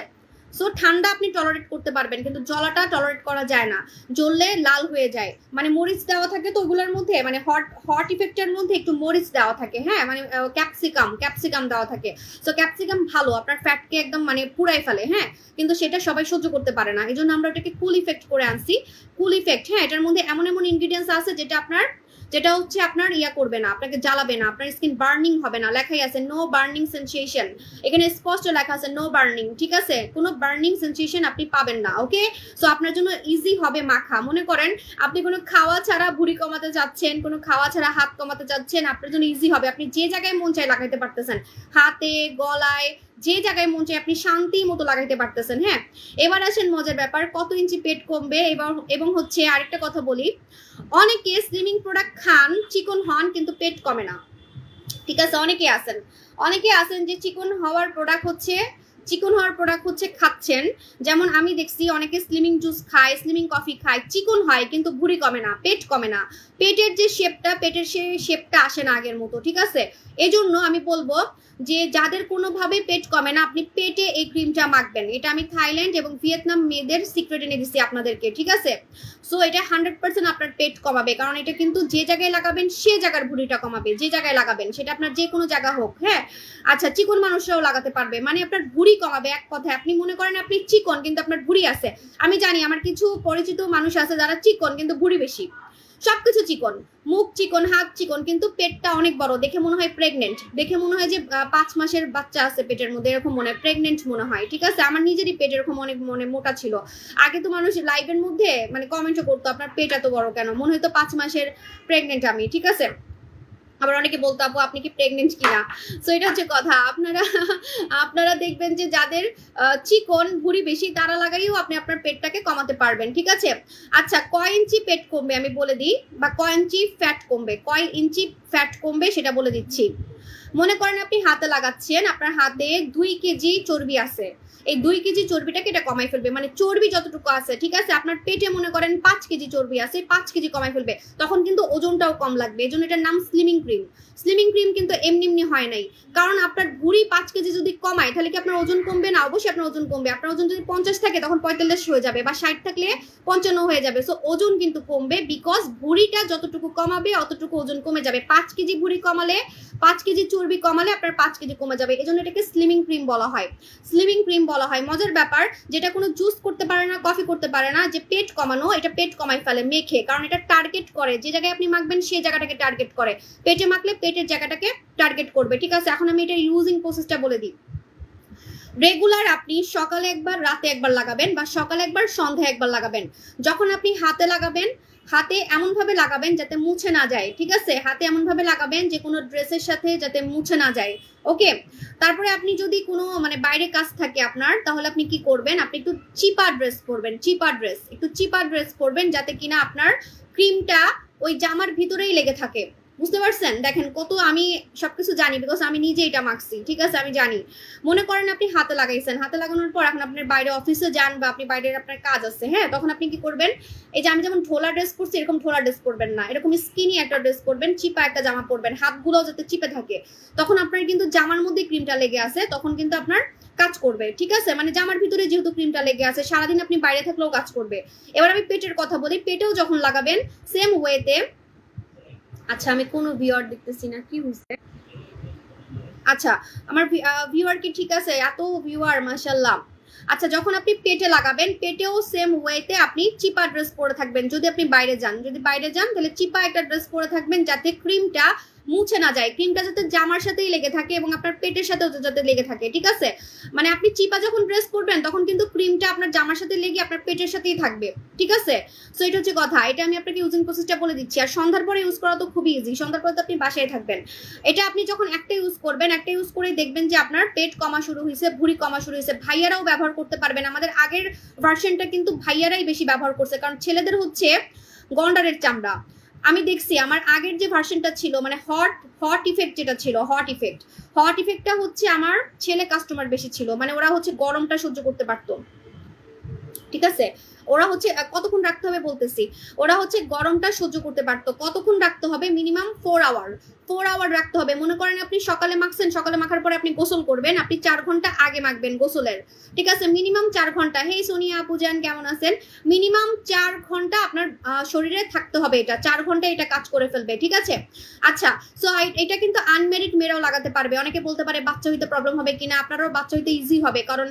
সো ঠান্ডা আপনি টলারেট করতে পারবেন, কিন্তু জ্বলাটা টলারেট করা যায় না, জ্বললে লাল হয়ে যায়। মানে মরিচ দেওয়া থাকে তো ওগুলোর মধ্যে, মানে হট ইফেক্টের মধ্যে একটু মরিচ দেওয়া থাকে, হ্যাঁ মানে ক্যাপসিকাম দেওয়া থাকে। সো ক্যাপসিকাম ভালো, আপনার ফ্যাটকে একদম মানে পুরাই ফেলে, হ্যাঁ, কিন্তু সেটা সবাই সহ্য করতে পারে না, এই জন্য আমরা এটাকে কুল ইফেক্ট করে আনছি। কুল ইফেক্ট, হ্যাঁ এটার মধ্যে এমন এমন ইনগ্রিডিয়েন্টস আছে যেটা হচ্ছে আপনার ইয়া করবে না, আপনাকে জ্বালাবে না, আপনার স্কিন বার্নিং হবে না। লেখাই আছে নো বার্নিং সেন্সেশন, এখানে স্পষ্ট লেখা আছে নো বার্নিং, ঠিক আছে, কোনো বার্নিং সেন্সেশন আপনি পাবেন না। ওকে, সো আপনার জন্য ইজি হবে মাখা। মনে করেন আপনি কোনো খাওয়া ছাড়া ভুঁড়ি কমাতে চাচ্ছেন, কোনো খাওয়া ছাড়া হাত কমাতে চাচ্ছেন, আপনার জন্য ইজি হবে। আপনি যে জায়গায় মন চায় লাগাইতে পারতেছেন, হাতে, গলায়, যে জায়গায় মন চায় আপনি শান্তি মতো লাগাইতে পারতেছেন। হ্যাঁ, এবার আসেন মজার ব্যাপার, কত ইঞ্চি পেট কমবে। এবং হচ্ছে আরেকটা কথা বলি, অনেকে স্লিমিং প্রোডাক্ট খান, চিকন হন, কিন্তু পেট কমে না। ঠিক আছে, অনেকে আছেন যে চিকন হওয়ার প্রোডাক্ট হচ্ছে খাচ্ছেন। যেমন আমি দেখছি অনেকে স্লিমিং জুস খায়, স্লিমিং কফি খায়, চিকন হয় কিন্তু ভুঁড়ি কমে না, পেট কমে না, পেটের যে শেপটা আসে না আগের মতো। ঠিক আছে, এজন্য আমি বলবো যে যাদের কোনোভাবে পেট কমে না, আপনি পেটে এই ক্রিমটা মাখবেন। এটা আমি থাইল্যান্ড এবং ভিয়েতনাম মেয়েদের সিক্রেট এনে দিচ্ছি আপনাদেরকে। ঠিক আছে, সো এটা 100% আপনার পেট কমাবে, কারণ এটা কিন্তু যে জায়গায় লাগাবেন সে জায়গার ভুঁড়িটা কমাবে, যে জায়গায় লাগাবেন সেটা আপনার যে কোনো জায়গা হোক। হ্যাঁ, আচ্ছা, চিকন মানুষরাও লাগাতে পারবে, মানে আপনার ভুঁড়ি কমাবে। এক কথায় আপনি মনে করেন আপনি চিকন কিন্তু আপনার ভুঁড়ি আছে। আমি জানি আমার কিছু পরিচিত মানুষ আছে যারা চিকন কিন্তু ভুঁড়ি বেশি, সবকিছু চিকন, মুখ চিকন, হাত চিকন, কিন্তু পেটটা অনেক বড়, দেখে মনে হয় প্রেগনেন্ট, দেখে মনে হয় যে 5 মাসের বাচ্চা আছে পেটের মধ্যে, এরকম মনে হয়, প্রেগনেন্ট মনে হয়। ঠিক আছে, আমার নিজেরই পেট এরকম অনেক মোটা ছিল। আগে তো মানুষ লাইভের মধ্যে মানে কমেন্টও করতো আপনার পেট এত বড় কেন, মনে হয়তো 5 মাসের প্রেগনেন্ট আমি। ঠিক আছে, আবার অনেকে বলতো আপু আপনি কি প্রেগনেন্ট কিনা। সো এটা হচ্ছে কথা, আপনারা দেখবেন যে যাদের চিকন ভুঁড়ি বেশি তারা লাগাইও আপনি আপনার পেটটাকে কমাতে পারবেন। ঠিক আছে, আচ্ছা, কয় ইঞ্চি পেট কমবে আমি বলে দিই, বা কয় ইঞ্চি ফ্যাট কমবে সেটা বলে দিচ্ছি। মনে করেন আপনি হাতে লাগাচ্ছেন, আপনার হাতে 2 কেজি চর্বি আছে, এই 2 কেজি চর্বিটাকে এটা কমাই ফেলবে, মানে চর্বি যতটুকু আছে। ঠিক আছে, আপনার পেটে মনে করেন 5 কেজি চর্বি আছে, 5 কেজি কমাই ফেলবে, তখন কিন্তু ওজনটাও কম লাগবে। এই জন্য এটার নাম স্লিমিং ক্রিম। স্লিমিং ক্রিম কিন্তু এমনি হয় নাই, কারণ আপনার ভুঁড়ি 5 কেজি যদি কমায় তাহলে কি আপনার ওজন কমবে না? অবশ্যই আপনার ওজন কমবে। আপনার ওজন যদি 50 থাকে তখন 45 হয়ে যাবে, বা 60 থাকলে 55 হয়ে যাবে। সো ওজন কিন্তু কমবে, বিকজ ভুঁড়িটা যতটুকু কমাবে অতটুকু ওজন কমে যাবে। 5 কেজি ভুঁড়ি কমালে, 5 কেজি চর্বি কমালে আপনার 5 কেজি কমে যাবে। এই জন্য এটাকে স্লিমিং ক্রিম বলা হয়, স্লিমিং ক্রিম বলা হয়। মজার ব্যাপার, যেটা কোনো জুস করতে পারে না, কফি করতে পারে না, যে পেট কমানো, এটা পেট কমাই ফেলে মেখে, কারণ এটা টার্গেট করে, যে জায়গায় আপনি মাখবেন সেই জায়গাটাকে টার্গেট করে। পেটে মাখলে পেটের জায়গাটাকে টার্গেট করবে। ঠিক আছে, এখন আমি এটা ইউজিং প্রসেসটা বলে দিই। রেগুলার আপনি সকালে একবার, রাতে একবার লাগাবেন, বা সকালে একবার, সন্ধ্যায় একবার লাগাবেন। যখন আপনি হাতে লাগাবেন, হাতে এমন ভাবে লাগাবেন যাতে মুছে না যায়। ঠিক আছে, হাতে এমন ভাবে লাগাবেন যে কোনো ড্রেসের সাথে যাতে মুছে না যায়। ওকে, তারপরে আপনি যদি কোনো মানে বাইরে কাজ থাকে আপনার, তাহলে আপনি কি করবেন, আপনি একটু চিপা ড্রেস পরবেন, একটু চিপা ড্রেস পরবেন, যাতে কিনা আপনার ক্রিমটা ওই জামার ভিতরেই লেগে থাকে। বুঝতে পারছেন? দেখেন কত আমি সবকিছু জানি, বিকজ আমি নিজে এটা মাখছি। ঠিক আছে, আমি জানি। মনে করেন আপনি হাতে লাগাইছেন, হাতে লাগানোর পর এখন আপনার বাইরে অফিসে যান, বা আপনি বাইরের আপনার কাজ আছে, হ্যাঁ, তখন আপনি কি করবেন, এই যে আমি যেমন ঢোলা ড্রেস পরছি এরকম ঢোলা ড্রেস পরবেন না, এরকম স্কিনি একটা ড্রেস পরবেন, চিপা একটা জামা পরবেন, হাতগুলো যাতে চিপে থাকে। তখন আপনার কিন্তু জামার মধ্যে ক্রিমটা লেগে আছে, তখন কিন্তু আপনার কাজ করবে। ঠিক আছে, মানে জামার ভিতরে যেহেতু ক্রিমটা লেগে আছে, সারাদিন আপনি বাইরে থাকলেও কাজ করবে। এবার আমি পেটের কথা বলি, পেটেও যখন লাগাবেন সেম ওয়েতে। আচ্ছা, আমি কোনো ভিউয়ার দেখতেছি না, কি হচ্ছে? আচ্ছা, আমার ভিউয়ার কি ঠিক আছে? এত ভিউয়ার, মাশাআল্লাহ। আচ্ছা, যখন আপনি পেটে লাগাবেন, পেটেও সেম ওয়েতে আপনি চিপা ড্রেস পরে থাকবেন। যদি আপনি বাইরে যান, তাহলে চিপা একটা ড্রেস পরে থাকবেন, যাতে ক্রিমটা মুছে না যায়, ক্রিমটা যাতে জামার সাথেই লেগে থাকে এবং আপনার পেটের সাথেও যাতে লেগে থাকে। ঠিক আছে, মানে আপনি চিপা যখন ড্রেস পরবেন তখন কিন্তু ক্রিমটা আপনার জামার সাথে লেগে আপনার পেটের সাথেই থাকবে। ঠিক আছে, সো এটা হচ্ছে কথা। এটা আমি আপনাকে ইউজিং প্রসেসটা বলে দিচ্ছি। আর সন্ধ্যার পরে ইউজ করা তো খুবই ইজি, সন্ধ্যার পরে তো আপনি বাসায় থাকবেন। এটা আপনি যখন একটা ইউজ করবেন, একটা ইউজ করে দেখবেন যে আপনার পেট কমা শুরু হয়েছে, ভুঁড়ি কমা শুরু হয়েছে। ভাইয়ারাও ব্যবহার করতে পারবেন। আমাদের আগের ভার্সনটা কিন্তু ভাইয়ারাই বেশি ব্যবহার করছে, কারণ ছেলেদের হচ্ছে গন্ডারের চামড়া। আমি দেখছি আমার আগের যে ভার্সনটা ছিল, মানে হট ইফেক্ট যেটা ছিল, হট ইফেক্টটা হচ্ছে আমার ছেলে কাস্টমার বেশি ছিল, মানে ওরা হচ্ছে গরমটা সহ্য করতে পারতো। ঠিক আছে, ওরা হচ্ছে কতক্ষণ রাখতে হবে বলতেছি, ওরা হচ্ছে গরমটা সহ্য করতে পারতো। কতক্ষণ রাখতে হবে? মিনিমাম 4 আওয়ার রাখতে হবে। মনে করেন আপনি সকালে মাখছেন, সকালে মাখার পরে আপনি গোসল করবেন, আপনি 4 ঘন্টা আগে মাখবেন গোসলের। ঠিক আছে, মিনিমাম 4 ঘন্টা। হেই সোনিয়া আপু জান, কেমন আছেন? মিনিমাম 4 ঘন্টা আপনার শরীরে থাকতে হবে, এটা 4 ঘন্টা এটা কাজ করে ফেলবে। ঠিক আছে, আচ্ছা, সো এটা কিন্তু আনমেরিড মেয়েরাও লাগাতে পারবে। অনেকে বলতে পারে বাচ্চা হইতে প্রবলেম হবে কিনা, আপনারও বাচ্চা হইতে ইজি হবে, কারণ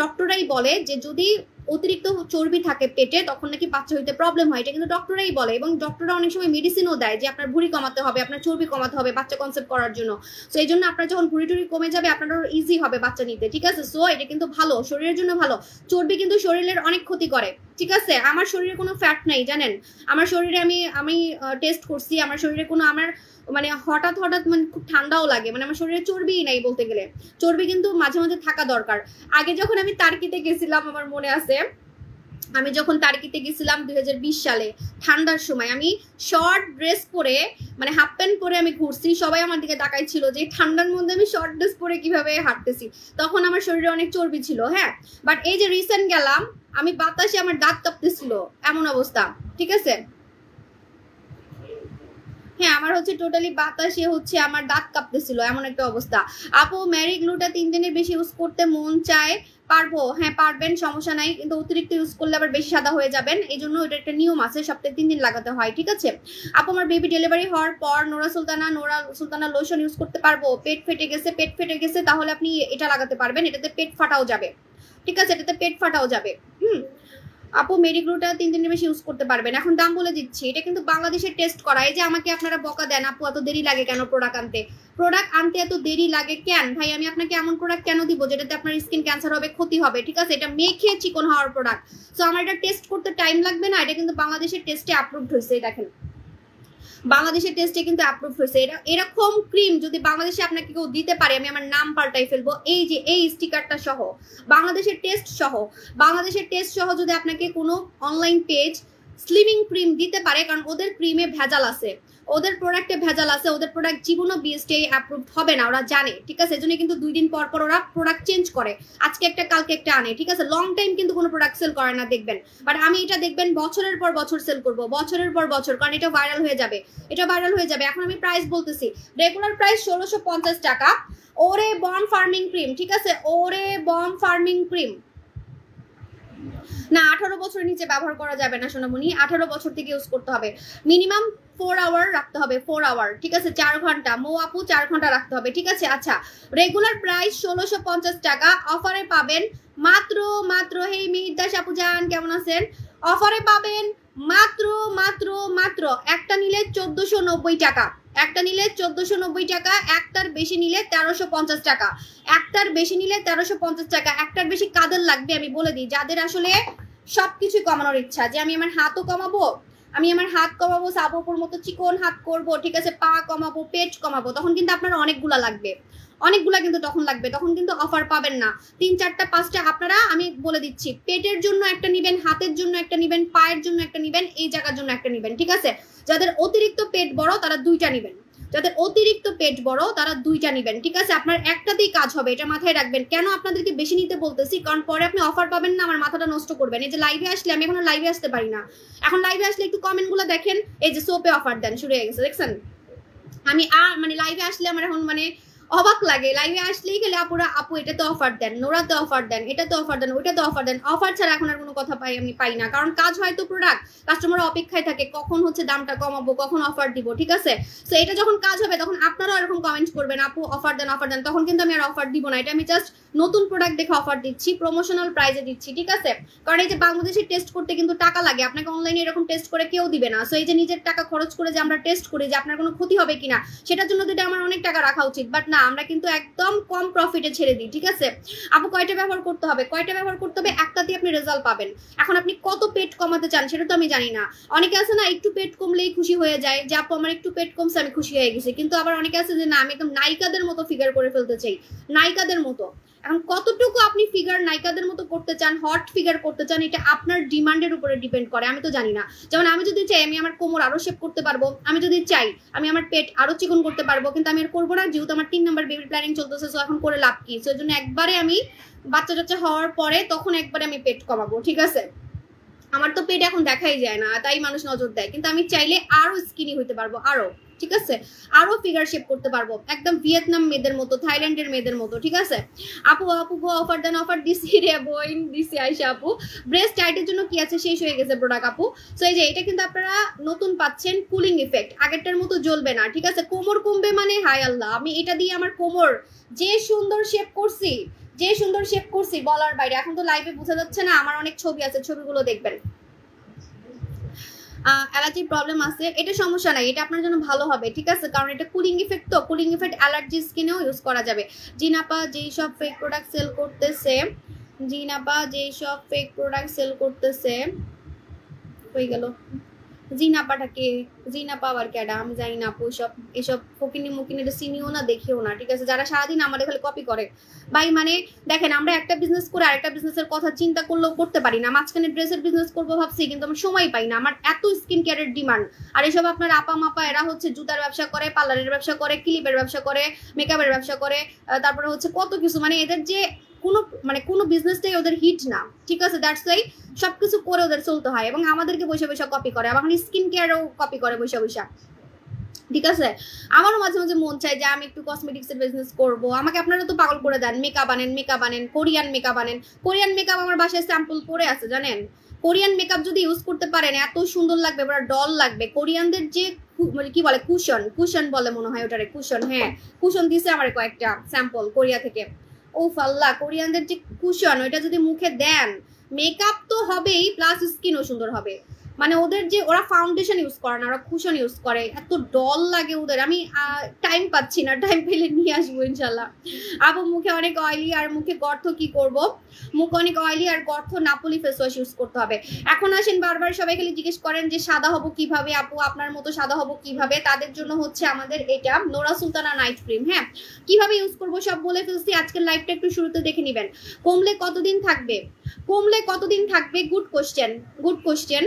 ডক্টররাই বলে যে যদি অতিরিক্ত চর্বি থাকে পেটে তখন নাকি বাচ্চা হইতে প্রবলেম হয়। এটা কিন্তু ডক্টররাই বলে, এবং ডক্টররা অনেক সময় মেডিসিনও দেয় যে আপনার ভুঁড়ি কমাতে হবে, আপনার চর্বি কমাতে হবে বাচ্চা কনসেপ্ট করার জন্য। সো এই জন্য আপনার যখন ভুঁড়ি টুড়ি কমে যাবে আপনারও ইজি হবে বাচ্চা নিতে। ঠিক আছে, সো এটা কিন্তু ভালো, শরীরের জন্য ভালো। চর্বি কিন্তু শরীরের অনেক ক্ষতি করে। ঠিক আছে, আমার শরীরে কোনো ফ্যাট নাই জানেন, আমার শরীরে আমি টেস্ট করছি, আমার শরীরে কোনো, আমার মানে হঠাৎ হঠাৎ মানে খুব ঠান্ডাও লাগে, মানে আমার শরীরে চর্বিই নাই বলতে গেলে। চর্বি কিন্তু মাঝে মাঝে থাকা দরকার। আগে যখন আমি টার্কিতে গেছিলাম, আমার মনে আছে আমি যখন টার্কিতে গেছিলাম 2020 সালে ঠান্ডার সময়, আমি শর্ট ড্রেস পরে মানে হাফ প্যান্ট পরে আমি ঘুরছি, সবাই আমার দিকে তাকাইছিল যে ঠান্ডার মধ্যে আমি শর্ট ড্রেস পরে কিভাবে হাঁটতেছি। তখন আমার শরীরে অনেক চর্বি ছিল। হ্যাঁ, বাট এই যে রিসেন্ট গেলাম আমি, বাতাসে আমার দাঁত কাঁপতেছিল, এমন অবস্থা। ঠিক আছে, হ্যাঁ আমার হচ্ছে টোটালি বাতাসে হচ্ছে আমার দাঁত কাঁপতেছিল, এমন একটা অবস্থা। আপু ম্যারি গ্লুটা 3 দিনের বেশি ইউজ করতে মন চায়, পারবো? হ্যাঁ পারবেন, সমস্যা নাই, কিন্তু অতিরিক্ত ইউজ করলে আবার বেশি সাদা হয়ে যাবেন, এই জন্য এটা একটা নিয়ম আছে, সপ্তাহে 3 দিন লাগাতে হয়। ঠিক আছে আপু, আমার বেবি ডেলিভারি হওয়ার পর নোরা সুলতানা লোশন ইউজ করতে পারবো? পেট ফেটে গেছে তাহলে আপনি এটা লাগাতে পারবেন, এটাতে পেট ফাটাও যাবে। ঠিক আছে, এটাতে পেট ফাটাও যাবে। আপু মেরিগ্লোটা 3 দিনের বেশি ইউজ করতে পারবেন। এখন দাম বলে দিচ্ছি, এটা কিন্তু বাংলাদেশের টেস্ট করা। এই যে আমাকে আপনারা বকা দেন, আপু এত দেরি লাগে কেন প্রোডাক্ট আনতে এত দেরি লাগে কেন? ভাই আমি আপনাকে এমন প্রোডাক্ট কেন দিব যেটাতে আপনার স্কিন ক্যান্সার হবে, ক্ষতি হবে? ঠিক আছে, এটা মেখে চিকন হওয়ার প্রোডাক্ট, সো আমার এটা টেস্ট করতে টাইম লাগবে না। এটা কিন্তু বাংলাদেশের টেস্টে অ্যাপ্রুভড হয়েছে, দেখেন বাংলাদেশের টেস্টে কিন্তু অ্যাপ্রুভ হয়েছে। এরকম ক্রিম যদি বাংলাদেশে আপনাকে কেউ দিতে পারে, আমি আমার নাম পাল্টাই ফেলবো। এই যে এই স্টিকারটা সহ বাংলাদেশের টেস্ট সহ যদি আপনাকে কোনো অনলাইন পেজ স্লিমিং ক্রিম দিতে পারে, কারণ ওদের ক্রিমে ভেজাল আছে, ওদের প্রোডাক্টে ভেজাল আছে, ওদের প্রোডাক্ট জীবনও বিএসটিআই অ্যাপ্রুভড হবে না, ওরা জানে। ঠিক আছে, এজন্য কিন্তু 2 দিন পর পর ওরা প্রোডাক্ট চেঞ্জ করে, আজকে একটা কালকে একটা আনে। ঠিক আছে, লং টাইম কিন্তু কোনো প্রোডাক্ট সেল করে না দেখবেন, বাট আমি এটা দেখবেন বছরের পর বছর সেল করব, বছরের পর বছর, কারণ এটা ভাইরাল হয়ে যাবে, এখন আমি প্রাইস বলতেছি, রেগুলার প্রাইস 1650 টাকা। ওরে বম ফার্মিং ক্রিম, ঠিক আছে, ওরে বম ফার্মিং ক্রিম না, 18 বছরের নিচে ব্যবহার করা যাবে না সোনামণি, 18 বছর থেকে ইউজ করতে হবে, মিনিমাম 4 আওয়ার রাখতে হবে, 4 আওয়ার। ঠিক আছে, 4 ঘন্টা, মো আপু 4 ঘন্টা রাখতে হবে। ঠিক আছে, আচ্ছা রেগুলার প্রাইস 1650 টাকা, অফারে পাবেন মাত্র হে মিহিদাস আপু জান কেমন আছেন? অফারে পাবেন মাত্র একটা নিলে 1490 টাকা, একটা নিলে 1490 টাকা, একটার বেশি নিলে 1350 টাকা, একটার বেশি নিলে 1350 টাকা। একটার বেশি কাদের লাগবে আমি বলে দিই, যাদের আসলে সবকিছু কমানোর ইচ্ছা, যে আমি আমার হাতও কমাবো, সাবুপুর মতো চিকন হাত করব, ঠিক আছে, পা কমাবো, পেট কমাবো, তখন কিন্তু আপনার অনেকগুলা কিন্তু তখন লাগবে, তখন কিন্তু অফার পাবেন না 3, 4টা 5টা। আপনারা আমি বলে দিচ্ছি, পেটের জন্য একটা নিবেন, হাতের জন্য একটা নিবেন, পায়ের জন্য একটা নিবেন, এই জায়গার জন্য একটা নিবেন। ঠিক আছে, যাদের অতিরিক্ত পেট বড় তারা 2টা নিবেন, ঠিক আছে, আপনার একটাতেই কাজ হবে, এটা মাথায় রাখবেন। কেন আপনাদেরকে বেশি নিতে বলতেছি, কারণ পরে আপনি অফার পাবেন না, আমার মাথাটা নষ্ট করবেন। এই যে লাইভে আসলে, আমি এখন লাইভে আসতে পারি না, এখন লাইভে আসলে একটু কমেন্ট গুলো দেখেন, এই যে সোপে অফার দেন শুরু হয়ে গেছে, দেখছেন? আমি মানে লাইভে আসলে আমার এখন মানে অবাক লাগে, লাইভে আসলেই গেলে আপু এটাতে অফার দেন, নোরাতে অফার দেন, এটাতে অফার দেন, ওইটাতে অফার দেন। অফার ছাড়া এখন আর কোনো কথা আমি পাই না, কারণ কাজ হয়তো প্রোডাক্ট, কাস্টমার অপেক্ষায় থাকে কখন হচ্ছে দামটা কমাবো, কখন অফার দিব। ঠিক আছে, তো এটা যখন কাজ হবে তখন আপনারাও এরকম কমেন্ট করবেন, আপু অফার দেন, তখন কিন্তু আমি আর অফার দিব না। এটা আমি জাস্ট নতুন প্রোডাক্ট দেখে অফার দিচ্ছি, প্রমোশনাল প্রাইসে দিচ্ছি। ঠিক আছে, কারণ এই যে বাংলাদেশে টেস্ট করতে কিন্তু টাকা লাগে, আপনাকে অনলাইনে এরকম টেস্ট করে কেউ দিবে না। সো এই যে নিজের টাকা খরচ করে যে আমরা টেস্ট করি যে আপনার কোনো ক্ষতি হবে কিনা, সেটার জন্য তো এটা আমার অনেক টাকা রাখা উচিত, বাট না, আমরা কিন্তু একদম কম প্রফিটে ছেড়ে দিই। ঠিক আছে আপু, কয়টা ব্যবহার করতে হবে? একটাতে আপনি রেজাল্ট পাবেন। এখন আপনি কত পেট কমাতে চান সেটা তো আমি জানি না। অনেকে আছে না একটু পেট কমলেই খুশি হয়ে যায়, যে আপু আমার একটু পেট কমছে আমি খুশি হয়ে গেছি, কিন্তু আবার অনেকে আছে যে না আমি একদম নায়িকাদের মতো ফিগার করে ফেলতে চাই, নায়িকাদের মতো। এখন কতটুকু আপনি ফিগার নায়িকাদের মতো করতে চান, হট ফিগার করতে চান, এটা আপনার ডিমান্ডের উপরে ডিপেন্ড করে, আমি তো জানি না। যেমন আমি যদি চাই আমি আমার কোমর আরো শেপ করতে পারবো, আমি যদি চাই আমি আমার পেট আরো চিকন করতে পারবো, কিন্তু আমি আর করবো না, যেহেতু আমার 3 নাম্বার বেবি প্ল্যানিং চলতেছে, সো এখন করে লাভ কি? সো এর জন্য একবারে আমি বাচ্চা হওয়ার পরে তখন একবারে আমি পেট কমাবো। ঠিক আছে, আমার তো পেট এখন দেখাই যায় না, তাই মানুষ নজর দেয়, কিন্তু আমি চাইলে আরো স্কিনি হইতে পারবো, আরো, ঠিক আছে, আরো ফিগার শেপ করতে পারবো, একদম ভিয়েতনাম মেয়েদের মতো, থাইল্যান্ডের মেয়েদের মতো। ঠিক আছে আপু গো অফার দেন, অফার দিছি রে বইন, দিছি আইসা আপু। ব্রেস্ট টাইটের জন্য কি আছে? শেষ হয়ে গেছে প্রোডাক্ট আপু। সো এই যে এটা কিন্তু আপনারা নতুন পাচ্ছেন, কুলিং ইফেক্ট, আগেরটার মতো জ্বলবে না। ঠিক আছে, কোমর কমবে মানে হায় আল্লাহ, আমি এটা দিয়ে আমার কোমর যে সুন্দর শেপ করছি বলার বাইরে। এখন তো লাইভে বোঝা যাচ্ছে না, আমার অনেক ছবি আছে, ছবিগুলো দেখবেন। অ্যালার্জি প্রবলেম আছে, এটা সমস্যা নাই, এটা আপনার জন্য ভালো হবে। ঠিক আছে, কারণ এটা কুলিং ইফেক্ট, তো কুলিং ইফেক্ট অ্যালার্জি স্কিনেও ইউজ করা যাবে। জিনাপা যেই সব ফেক প্রোডাক্ট সেল করতেছে হয়ে গেল, জিনাপাটাকে, জিনাপা আবার কেডা আমি জানি না আপু। এসব ফকিনি মুকিনি চিনিও না দেখিও না, ঠিক আছে? যারা সারাদিন আমাদের খালি কপি করে ভাই। মানে দেখেন, আমরা একটা বিজনেস করে আরেকটা বিজনেসের কথা চিন্তা করলেও করতে পারি না। মাঝখানে ড্রেসের বিজনেস করবো ভাবছি, কিন্তু আমার সময় পাই না। আমার এত স্কিন কেয়ারের ডিমান্ড। আর এসব আপনার আপা মাপা এরা হচ্ছে জুতার ব্যবসা করে, পার্লারের ব্যবসা করে, ক্লিপের ব্যবসা করে, মেকআপের ব্যবসা করে, তারপরে হচ্ছে কত কিছু। মানে এদের যে কোনো বিজনেসটাই ওদের হিট না, ঠিক আছে? দ্যাটস ওয়াই সবকিছু করে ওদের চলতে হয়, এবং আমাদেরকে বসে বসে কপি করে। আবার স্কিন কেয়ারও কপি করে বসে বসে, ঠিক আছে? আমারও মাঝে মাঝে মন চায় যে আমি একটু কসমেটিক্সের বিজনেস করব। আমাকে আপনারা তো পাগল করে দেন, মেকআপ আনেন, কোরিয়ান মেকআপ আনেন। কোরিয়ান মেকআপ আমার বাসায় স্যাম্পল পড়ে আছে, জানেন? কোরিয়ান মেকআপ যদি ইউজ করতে পারেন এত সুন্দর লাগবে, পুরো ডল লাগবে। কোরিয়ানদের যে কি বলে, কুশন বলে মনে হয় ওটারে, কুশন। হ্যাঁ, কুশন দিছে আমার কয়েকটা স্যাম্পল কোরিয়া থেকে। ও ফাল্লা, কোরিয়ানদের যে কুশন, ওইটা যদি মুখে দেন, মেকআপ তো হবেই, প্লাস স্কিনও সুন্দর হবে। মানে ওদের যে, ওরা ফাউন্ডেশন ইউজ করে না, ওরা কুশন ইউজ করে, এত ডল লাগে ওদের। আমি টাইম পাচ্ছি না, টাইম পেলে নিয়ে আসবো ইনশাল্লাহ। আপু মুখে অনেক অয়েলি আর মুখে গর্ত, কি করব? মুখ অনেক অয়েলি আর গর্ত, নাপোলি ফেস ওয়াশ ইউজ করতে হবে। এখন আসেন, বারবার সবাই খালি জিজ্ঞেস করেন যে সাদা হবো কিভাবে আপু, আপনার মতো সাদা হবো কিভাবে? তাদের জন্য হচ্ছে আমাদের এটা নোরা সুলতানা নাইট ক্রিম। হ্যাঁ, কিভাবে ইউজ করবো সব বলে ফেলছি। আজকের লাইভটা একটু শুরুতে দেখে নেবেন। কমলে কতদিন থাকবে? Good question.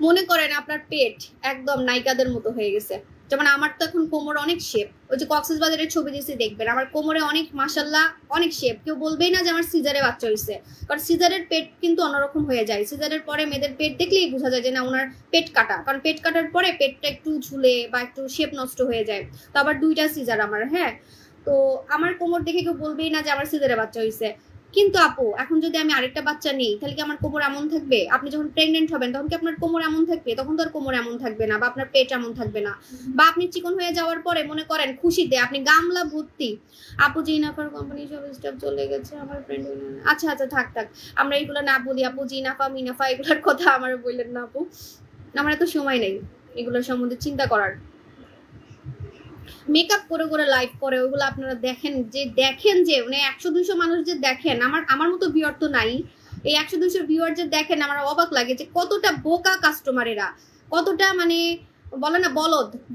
মনে করেন আপনার পেট একদম নায়িকাদের মতো হয়ে গেছে, যেমন আমার তো এখন কোমর অনেক শেপ। ওই যে কক্সবাজারের ছবি দিয়েছি দেখবেন, আমার কোমরে অনেক মাশাল্লাহ অনেক শেপ। কেউ বলবেই না যে আমার সিজারে বাচ্চা হয়েছে, কারণ সিজারের পেট কিন্তু অন্যরকম হয়ে যায়। সিজারের পরে মেয়েদের পেট দেখলেই বোঝা যায় যে না, ওনার পেট কাটা, কারণ পেট কাটার পরে পেটটা একটু ঝুলে বা একটু শেপ নষ্ট হয়ে যায়। তো আবার 2টা সিজার আমার। হ্যাঁ, তো আমার কোমর দেখে কেউ বলবেই না যে আমার সিজারে বাচ্চা হয়েছে। কিন্তু আপু, এখন যদি আমি আরেকটা বাচ্চা নেই, তাহলে কি আমার কোমর এমন থাকবে? আপনি যখন প্রেগনেন্ট হবেন তখন কি আপনার কোমর এমন থাকবে? তখন তো আর কোমর এমন থাকবে না, বা আপনার পেট এমন থাকবে না। বা আপনি চিকন হয়ে যাওয়ার পরে মনে করেন খুশিতে আপনি গামলা ভর্তি। আপু জিনাফার কোম্পানি সব স্টাফ চলে গেছে, আমার ফ্রেন্ড। আচ্ছা থাক, আমরা এইগুলো না বলি আপু। জিনাফা মিনাফা এগুলোর কথা আমার বললেন না আপু, আমার এত সময় নেই এগুলোর সম্বন্ধে চিন্তা করার। মেকআপ করে লাইভ করে, ওইগুলো আপনারা দেখেন যে মানে 100-200 মানুষ যে দেখেন, আমার মতো ভিউয়ার তো নাই। এই 100-200 ভিউয়ার যে দেখেন, আমার অবাক লাগে যে কতটা বোকা কাস্টমারেরা, কতটা মানে বলে না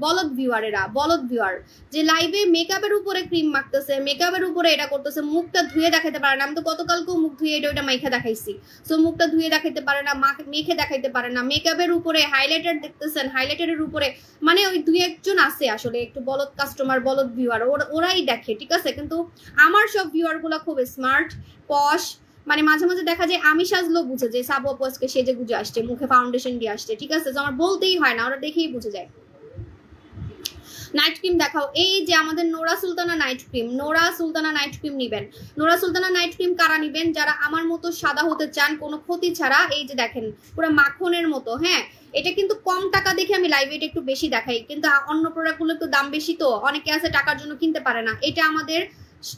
বলদ ভিউয়ার, যে লাইভে মেকআপের উপরে ক্রিম মাখতেছে, মেকআপের উপরে এটা করতেছে, মুখটা ধুয়ে দেখাতে পারে না। আমি তো গতকালকেও মুখ ধুয়ে এটা মাইখা দেখাইছি। সো মুখটা ধুয়ে দেখাইতে পারে না, মেখে দেখাইতে পারে না। মেকআপের উপরে হাইলাইটার দেখতেছেন, হাইলাইটারের উপরে মানে ওই 2-1 জন আছে আসলে একটু বলদ কাস্টমার, বলদ ভিউয়ার, ওরাই দেখে, ঠিক আছে? কিন্তু আমার সব ভিউয়ার গুলা খুব স্মার্ট, পশ। মানে মাঝে মাঝে দেখা যায় আমি সাজলেও বুঝে যে সাবু আপু আজকে সেজে গুজে আসছে, মুখে ফাউন্ডেশন দিয়ে আসছে, ঠিক আছে? তো আমার বলতেই হয় না, ওরা দেখেই বুঝে যায়। নাইট ক্রিম দেখাও। এই যে আমাদের নোরা সুলতানা নাইট ক্রিম নিবেন। নোরা সুলতানা নাইট ক্রিম কারা নিবেন? যারা আমার মতো সাদা হতে চান কোনো ক্ষতি ছাড়া। এই যে দেখেন পুরো মাখনের মতো। হ্যাঁ, এটা কিন্তু কম টাকা দেখে আমি লাইভে এটা একটু বেশি দেখাই, কিন্তু অন্য প্রোডাক্টগুলো একটু দাম বেশি, তো অনেকে আছে টাকার জন্য কিনতে পারে না। এটা আমাদের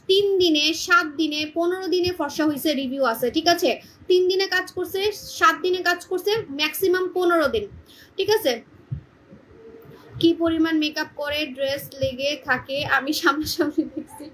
3 দিনে, 7 দিনে, 15 দিনে ফর্সা হয়েছে, রিভিউ আছে, ঠিক আছে? 3 দিনে কাজ করছে, 7 দিনে কাজ করছে, ম্যাক্সিমাম 15 দিন, ঠিক আছে? কি পরিমাণ মেকআপ করে ড্রেস লেগে থাকে আমি সামনাসামনি দেখছি।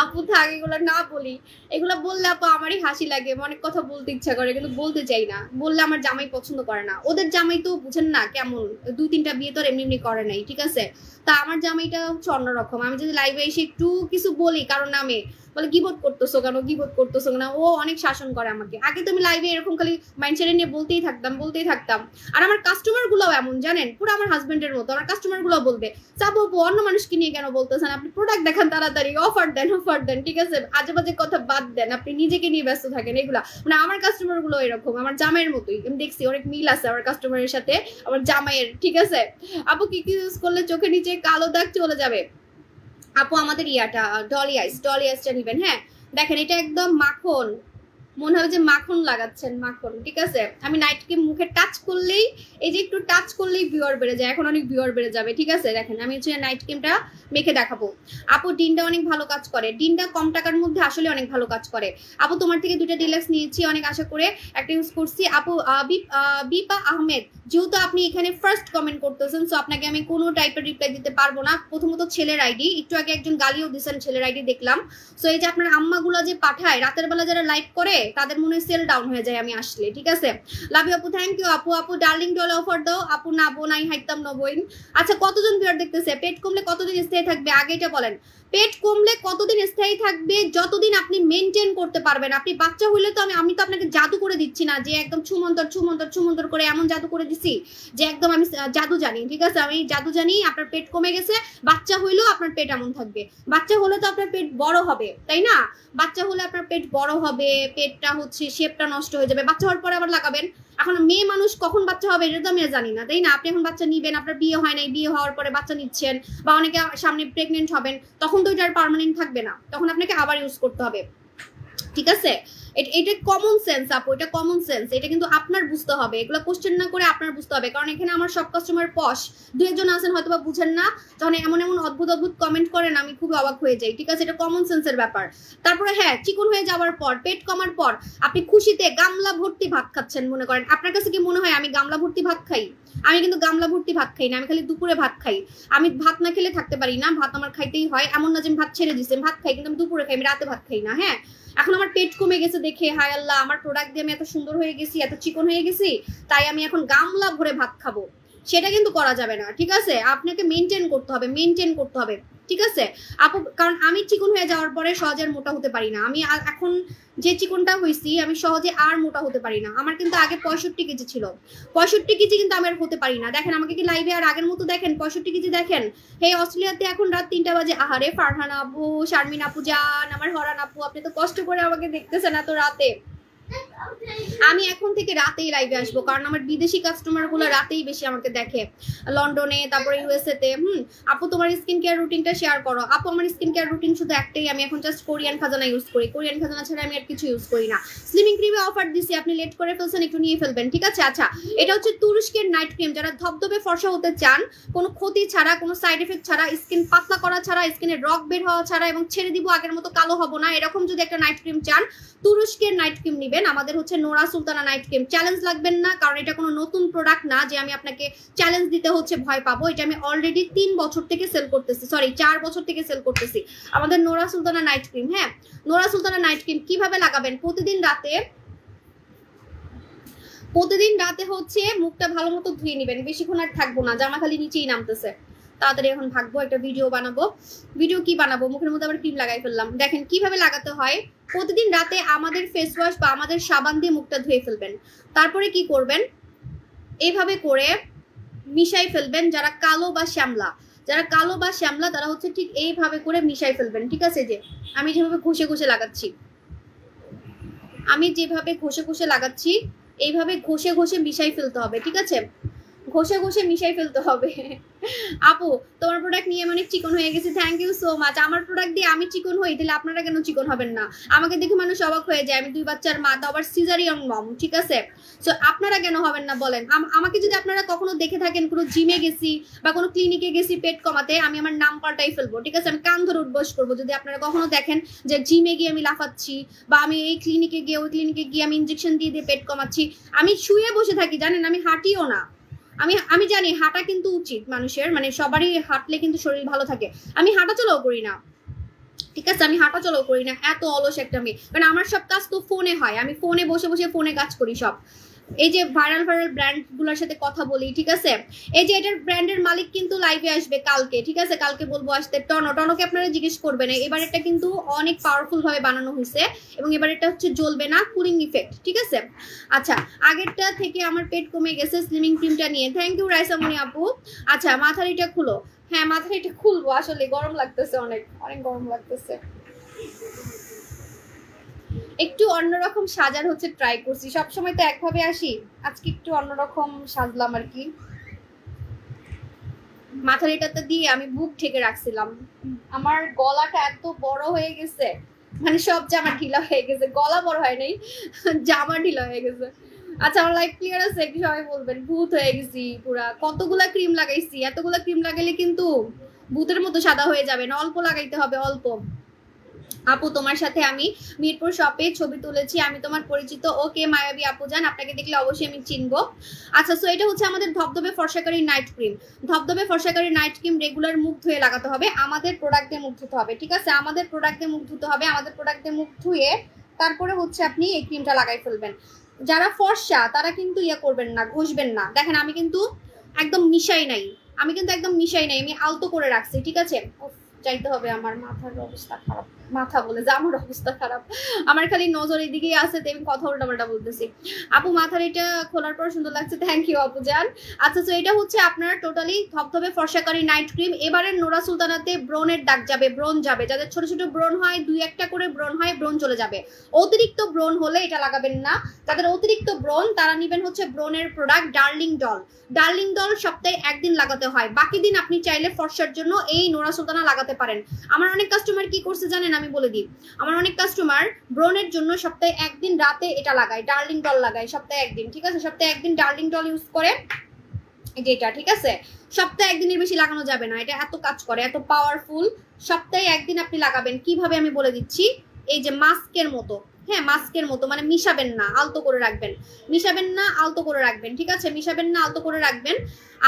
আপু থাক, এগুলো না বলি। এগুলো বললে আপু আমারই হাসি লাগে, অনেক কথা বলতে ইচ্ছা করে কিন্তু বলতে চাই না। বললে আমার জামাই পছন্দ করে না। ওদের জামাই তো বুঝেন না কেমন, 2-3টা বিয়ে তো এমনি করে নাই, ঠিক আছে? তা আমার জামাইটা হচ্ছে অন্যরকম। আমি যদি লাইভে এসে একটু কিছু বলি কারণ নামে, বলে গিবত করতেছো কেন, ও অনেক শাসন করে আমাকে। আগে তো আমি লাইভে এরকম খালি মাইন্ডসেট নিয়ে বলতেই থাকতাম। আর আমার কাস্টমার গুলাও এমন, জানেন, পুরো আমার হাজবেন্ডের মতো। আমার কাস্টমার গুলো বলবে চাবো অন্য মানুষকে নিয়ে কেন বলতেছেন, আপনি প্রোডাক্ট দেখান তাড়াতাড়ি, অফার দেন, ঠিক আছে? আজে বাজে কথা বাদ দেন, আপনি নিজেকে নিয়ে ব্যস্ত থাকেন। এগুলা মানে আমার কাস্টমার গুলো এরকম, আমার জামাইয়ের মতোই। আমি দেখছি অনেক মিল আছে আমার কাস্টমারের সাথে আমার জামাইয়ের, ঠিক আছে? আপু কি ইউজ করলে চোখে নিচে কালো দাগ চলে যাবে? আপু আমাদের ইয়াটা ডলি আইসটা নিবেন। হ্যাঁ, দেখেন এটা একদম মাখন, মনে হবে যে মাখন লাগাচ্ছেন, মাখন, ঠিক আছে? আমি নাইট ক্রিম মুখে টাচ করলেই, এই যে একটু টাচ করলেই ভিউয়ার বেড়ে যায়, এখন অনেক ভিউয়ার বেড়ে যাবে, ঠিক আছে? দেখেন আমি হচ্ছে নাইট ক্রিমটা মেখে দেখাবো। আপু ডিনটা অনেক ভালো কাজ করে, ডিনটা কম টাকার মধ্যে আসলে অনেক ভালো কাজ করে। আপু তোমার থেকে 2টা ডিলাক্স নিয়েছি, অনেক আশা করে একটা ইউজ করছি। আপু বিপা আহমেদ, যেহেতু আপনি এখানে ফার্স্ট কমেন্ট করতেছেন, সো আপনাকে আমি কোনো টাইপের রিপ্লাই দিতে পারবো না। প্রথমত ছেলের আইডি, একটু আগে একজন গালিও দিয়েছেন ছেলের আইডি দেখলাম। সো এই যে আপনার আম্মাগুলা যে পাঠায় রাতের বেলা, যারা লাইভ করে তাদের মনে সেল ডাউন হয়ে যায় আমি আসলে, ঠিক আছে? লাভ ইউ আপু, থ্যাংক ইউ আপু। আপু ডার্লিং ডল অফার দাও আপু, না বোনাই হাইতাম নবইন। আচ্ছা কতজন ভিউয়ার দেখতেছে? পেট কমলে কতদিন স্থায়ী থাকবে আগে এটা বলেন। পেট কমলে কতদিন স্থায়ী থাকবে? যতদিন আপনি মেনটেন করতে পারবেন। আপনি বাচ্চা হইলে তো আমি তো আপনাকে জাদু করে দিচ্ছি না যে একদম ছুমন্তর করে এমন জাদু করে দিছি যে একদম আমি জাদু জানি, ঠিক আছে? আমি জাদু জানি আপনার পেট কমে গেছে, বাচ্চা হইলেও আপনার পেট এমন থাকবে। বাচ্চা হলে তো আপনার পেট বড় হবে, তাই না? বাচ্চা হলে আপনার পেট বড় হবে, পেটটা হচ্ছে শেপটা নষ্ট হয়ে যাবে। বাচ্চা হওয়ার পরে আবার লাগাবেন। এখন মেয়ে মানুষ কখন বাচ্চা হবে এটা তো আমি জানি না, তাই না? আপনি এখন বাচ্চা নিবেন, আপনার বিয়ে হয় নাই, বিয়ে হওয়ার পরে বাচ্চা নিচ্ছেন, বা অনেকে সামনে প্রেগনেন্ট হবেন, তখন তো এটা আর পার্মানেন্ট থাকবে না, তখন আপনাকে আবার ইউজ করতে হবে, ঠিক আছে? এটা কমন সেন্স আপু, এটা কমন সেন্স, এটা কিন্তু আপনার বুঝতে হবে। এগুলো কোশ্চেন না করে আপনার বুঝতে হবে, কারণ এখানে আমার সব কাস্টমার পশ, দু একজন আছেন হয়তো বা বুঝেন না, যখন এমন অদ্ভুত কমেন্ট করেন আমি খুব অবাক হয়ে যাই, ঠিক আছে? এটা কমন সেন্সের ব্যাপার। তারপরে হ্যাঁ, চিকন হয়ে যাওয়ার পর, পেট কমার পর আপনি খুশিতে গামলা ভর্তি ভাত খাচ্ছেন মনে করেন। আপনার কাছে কি মনে হয় আমি গামলা ভর্তি ভাত খাই? আমি কিন্তু গামলা ভর্তি ভাত খাই না, আমি খালি দুপুরে ভাত খাই। আমি ভাত না খেলে থাকতে পারি না, ভাত আমার খাইতেই হয়। এমন না যে আমি ভাত ছেড়ে দিচ্ছি, ভাত খাই কিন্তু আমি দুপুরে খাই, আমি রাতে ভাত খাই না। হ্যাঁ, এখন আমার পেট কমে গেছে দেখে হায় আল্লাহ আমার প্রোডাক্ট দিয়ে আমি এত সুন্দর হয়ে গেছি, এত চিকন হয়ে গেছি, তাই আমি এখন গামলা ভরে ভাত খাবো, সেটা কিন্তু করা যাবে না, ঠিক আছে? আপনাকে মেনটেন করতে হবে, মেনটেন করতে হবে, ঠিক আছে আপু? কারণ আমি চিকন হয়ে যাওয়ার পরে সহজে আর মোটা হতে পারি না। আমি এখন যে চিকনটা হয়েছি আমি সহজে আর মোটা হতে পারি না। আমার কিন্তু আগে 65 কেজি ছিল, 65 কেজি কিন্তু আমি আর হতে পারি না। দেখেন আমাকে কি লাইভে আর আগের মতো দেখেন? 65 কেজি দেখেন। হে অস্ট্রেলিয়াতে এখন রাত 3টা বাজে। আহারে ফারহান আপু, শারমিন আপু জান, আমার হরান আপু, আপনি তো কষ্ট করে আমাকে দেখতেছেন এত রাতে। আমি এখন থেকে রাতেই লাইভে আসবো, কারণ আমার বিদেশি কাস্টমার গুলো রাতেই বেশি আমাকে দেখে, লন্ডনে, তারপরে ইউএসএ তে। আপু তোমার স্কিন কেয়ার রুটিনটা শেয়ার করো। আপু আমার স্কিন কেয়ার রুটিন শুধু একটাই, আমি এখন জাস্ট কোরিয়ান খাজানা ইউজ করি। কোরিয়ান খাজানা ছাড়া আমি আর কিছু ইউজ করি না। স্লিমিং ক্রিমে অফার দিছি, আপনি লেট করে ফেলছেন, একটু নিয়ে ফেলবেন, ঠিক আছে? আচ্ছা, এটা হচ্ছে তুরস্কের নাইট ক্রিম। যারা ধবধবে ফর্সা হতে চান, কোনো ক্ষতি ছাড়া, কোনো সাইড এফেক্ট ছাড়া, স্কিন পাতলা করা ছাড়া, স্কিনের রক বের হওয়া ছাড়া, এবং ছেড়ে দিব আগের মতো কালো হবো না, এরকম যদি একটা নাইট ক্রিম চান, তুরস্কের নাইট ক্রিম নিবেন। আমাদের হচ্ছে Nora Sultana night cream. Challenge লাগবেন না, কারণ এটা কোনো নতুন প্রোডাক্ট না যে আমি আপনাকে চ্যালেঞ্জ দিতে হচ্ছে ভয় পাবো। এটা আমি অলরেডি 3 বছর থেকে সেল করতেছি, সরি 4 বছর থেকে সেল করতেছি আমাদের নোরা সুলতানা নাইট ক্রিম। হ্যাঁ, নোরা সুলতানা নাইট ক্রিম কিভাবে লাগাবেন? প্রতিদিন রাতে হচ্ছে মুখটা ভালো মতো ধুয়ে নেবেন। বেশিক্ষণ আর থাকবো না, জামা খালি নিচেই নামতেছে, তাড়াতাড়ি এখন ভাগবো, একটা ভিডিও বানাবো। ভিডিও কি বানাবো? মুখের মধ্যে আবার ক্রিম লাগাই ফেললাম। দেখেন কিভাবে লাগাতে হয়। প্রতিদিন রাতে আমাদের ফেস ওয়াশ বা আমাদের সাবান দিয়ে মুখটা ধুয়ে ফেলবেন। তারপরে কি করবেন? এইভাবে করে মিশাই ফেলবেন। যারা কালো বা শ্যামলা তারা হচ্ছে ঠিক এইভাবে করে মিশাই ফেলবেন, ঠিক আছে? যে আমি যেভাবে ঘষে লাগাচ্ছি, এইভাবে ঘষে মিশাই ফেলতে হবে, ঠিক আছে? ঘষে মিশাই ফেলতে হবে। আপু তোমার প্রোডাক্ট নিয়ে আমি অনেক চিকন হয়ে গেছি, থ্যাংক ইউ সো মাচ। আমার প্রোডাক্ট দিয়ে আমি চিকন হই, তাহলে আপনারা কেন চিকন হবেন না? আমাকে দেখে মানুষ অবাক হয়ে যায়, আমি 2 বাচ্চার মা, তো আবার সিজারিয়ান মম, ঠিক আছে? সো আপনারা কেন হবেন না বলেন? আমাকে যদি আপনারা কখনো দেখে থাকেন কোনো জিমে গেছি বা কোনো ক্লিনিকে গেছি পেট কমাতে, আমি আমার নাম পাল্টাই ফেলবো, ঠিক আছে? আমি কান ধরে উঠবস করবো যদি আপনারা কখনো দেখেন যে জিমে গিয়ে আমি লাফাচ্ছি, বা আমি এই ক্লিনিকে গিয়ে ওই ক্লিনিকে গিয়ে আমি ইনজেকশন দিয়ে পেট কমাচ্ছি। আমি শুয়ে বসে থাকি, জানেন? আমি হাঁটিও না। আমি জানি হাঁটা কিন্তু উচিত মানুষের, মানে সবারই হাঁটলে কিন্তু শরীর ভালো থাকে। আমি হাঁটা চলাও করি না, ঠিক আছে? আমি হাঁটা চলাও করি না, এত অলস একটা মেয়ে। মানে আমার সব কাজ তো ফোনে হয়, আমি ফোনে বসে ফোনে কাজ করি সব। এই যে ভাইরাল ব্র্যান্ড গুলোর সাথে কথা বলি, ঠিক আছে? এই যে এটার ব্র্যান্ডের মালিক কিন্তু লাইভে আসবে কালকে, ঠিক আছে? কালকে বলবো আসতে। টনোকে আপনারা জিজ্ঞেস করবেন। এবার এটা কিন্তু অনেক পাওয়ারফুল ভাবে বানানো হয়েছে, এবং এবার এটা হচ্ছে জ্বলবে না, কুলিং ইফেক্ট, ঠিক আছে? আচ্ছা, আগেরটা থেকে আমার পেট কমে গেছে স্লিমিং ক্রিমটা নিয়ে। থ্যাংক ইউ রাইসামণি আপু। আচ্ছা, মাথারিটা খুলো। হ্যাঁ, মাথারিটা খুলবো, আসলে গরম লাগতেছে, অনেক গরম লাগতেছে। একটু অন্যরকম সাজার হচ্ছে ট্রাই করছি, সবসময় তো একভাবে আসি, আজকে একটু অন্যরকম সাজলাম আর কি। মাথারিটাতে দিয়ে আমি বুক ঢেকে রাখছিলাম। আমার গলাটা এত বড় হয়ে গেছে, মানে সব জামা ঢিলা হয়ে গেছে। গলা বড় হয় নাই, জামা ঢিলা হয়ে গেছে। আচ্ছা, আমার লাইফ ক্লিয়ার আছে? কি সবাই বলবেন? ভূত হয়ে গেছি পুরা। কতগুলা ক্রিম লাগাইছি, এতগুলা ক্রিম লাগাইলে কিন্তু ভূতের মতো সাদা হয়ে যাবে না, অল্প লাগাইতে হবে, অল্প। আপু তোমার সাথে আমি মিরপুর শপে ছবি তুলেছি, আমি তোমার পরিচিত। ওকে মায়াবী আপু জান, আপনাকে দেখলে অবশ্যই আমি চিনবো। আচ্ছা, সো এটা হচ্ছে আমাদের ধবধবে ফর্সাকারী নাইট ক্রিম। ধবধবে ফর্সাকারী নাইট ক্রিম রেগুলার মুখ ধুয়ে লাগাতে হবে, আমাদের প্রোডাক্ট দিয়ে মুখ ধুতে হবে, ঠিক আছে? আমাদের প্রোডাক্ট দিয়ে মুখ ধুতে হবে। আমাদের প্রোডাক্ট দিয়ে মুখ ধুয়ে তারপরে হচ্ছে আপনি এই ক্রিমটা লাগাই ফেলবেন। যারা ফর্সা তারা কিন্তু ইয়া করবেন না, ঘষবেন না। দেখেন আমি কিন্তু একদম মিশাই নাই, আমি আলতো করে রাখছি, ঠিক আছে। চাইতে হবে, আমার মাথার অবস্থা খারাপ, মাথা বলে যে আমার অবস্থা খারাপ, আমার খালি নজর এদিকেই আছে, আমি কথা উল্টাপাল্টা বলতেছি। আপু মাথার এটা খোলার পর সুন্দর লাগছে, থ্যাংক ইউ আপু জান। আচ্ছা তো এটা হচ্ছে আপনার টোটালি ধবধবে ফর্সাকারী নাইট ক্রিম। এবারের নোরা সুলতানাতে ব্রনের দাগ যাবে, ব্রন যাবে, যাদের ছোট ছোট ব্রন হয়, 2-1টা করে ব্রন হয়, ব্রন চলে যাবে। অতিরিক্ত ব্রন হলে এটা লাগাবেন না, যাদের অতিরিক্ত ব্রন তারা নেবেন হচ্ছে ব্রনের product darling doll. Darling doll সপ্তাহে 1 দিন লাগাতে হয়, বাকি দিন আপনি চাইলে ফর্সার জন্য এই নোরা সুলতানা লাগাতে পারেন। আমার অনেক কাস্টমার কি করছে জানেন, আমি বলে দিই। আমার অনেক কাস্টমার ব্রনের জন্য সপ্তাহে 1 দিন রাতে এটা লাগায়, ডার্লিং ডল লাগায় সপ্তাহে 1 দিন, ঠিক আছে। সপ্তাহে 1 দিন ডার্লিং ডল ইউজ করে এটা, ঠিক আছে। সপ্তাহে 1 দিনের বেশি লাগানো যাবে না, এটা এত কাজ করে, এত পাওয়ারফুল। সপ্তাহে 1 দিন আপনি লাগাবেন, কিভাবে আমি বলে দিচ্ছি। এই যে মাস্কের মতো, হ্যাঁ মাস্কের মতো, মানে মিশাবেন না, আলতো করে রাখবেন, মিশাবেন না আলতো করে রাখবেন, ঠিক আছে। মিশাবেন না আলতো করে রাখবেন।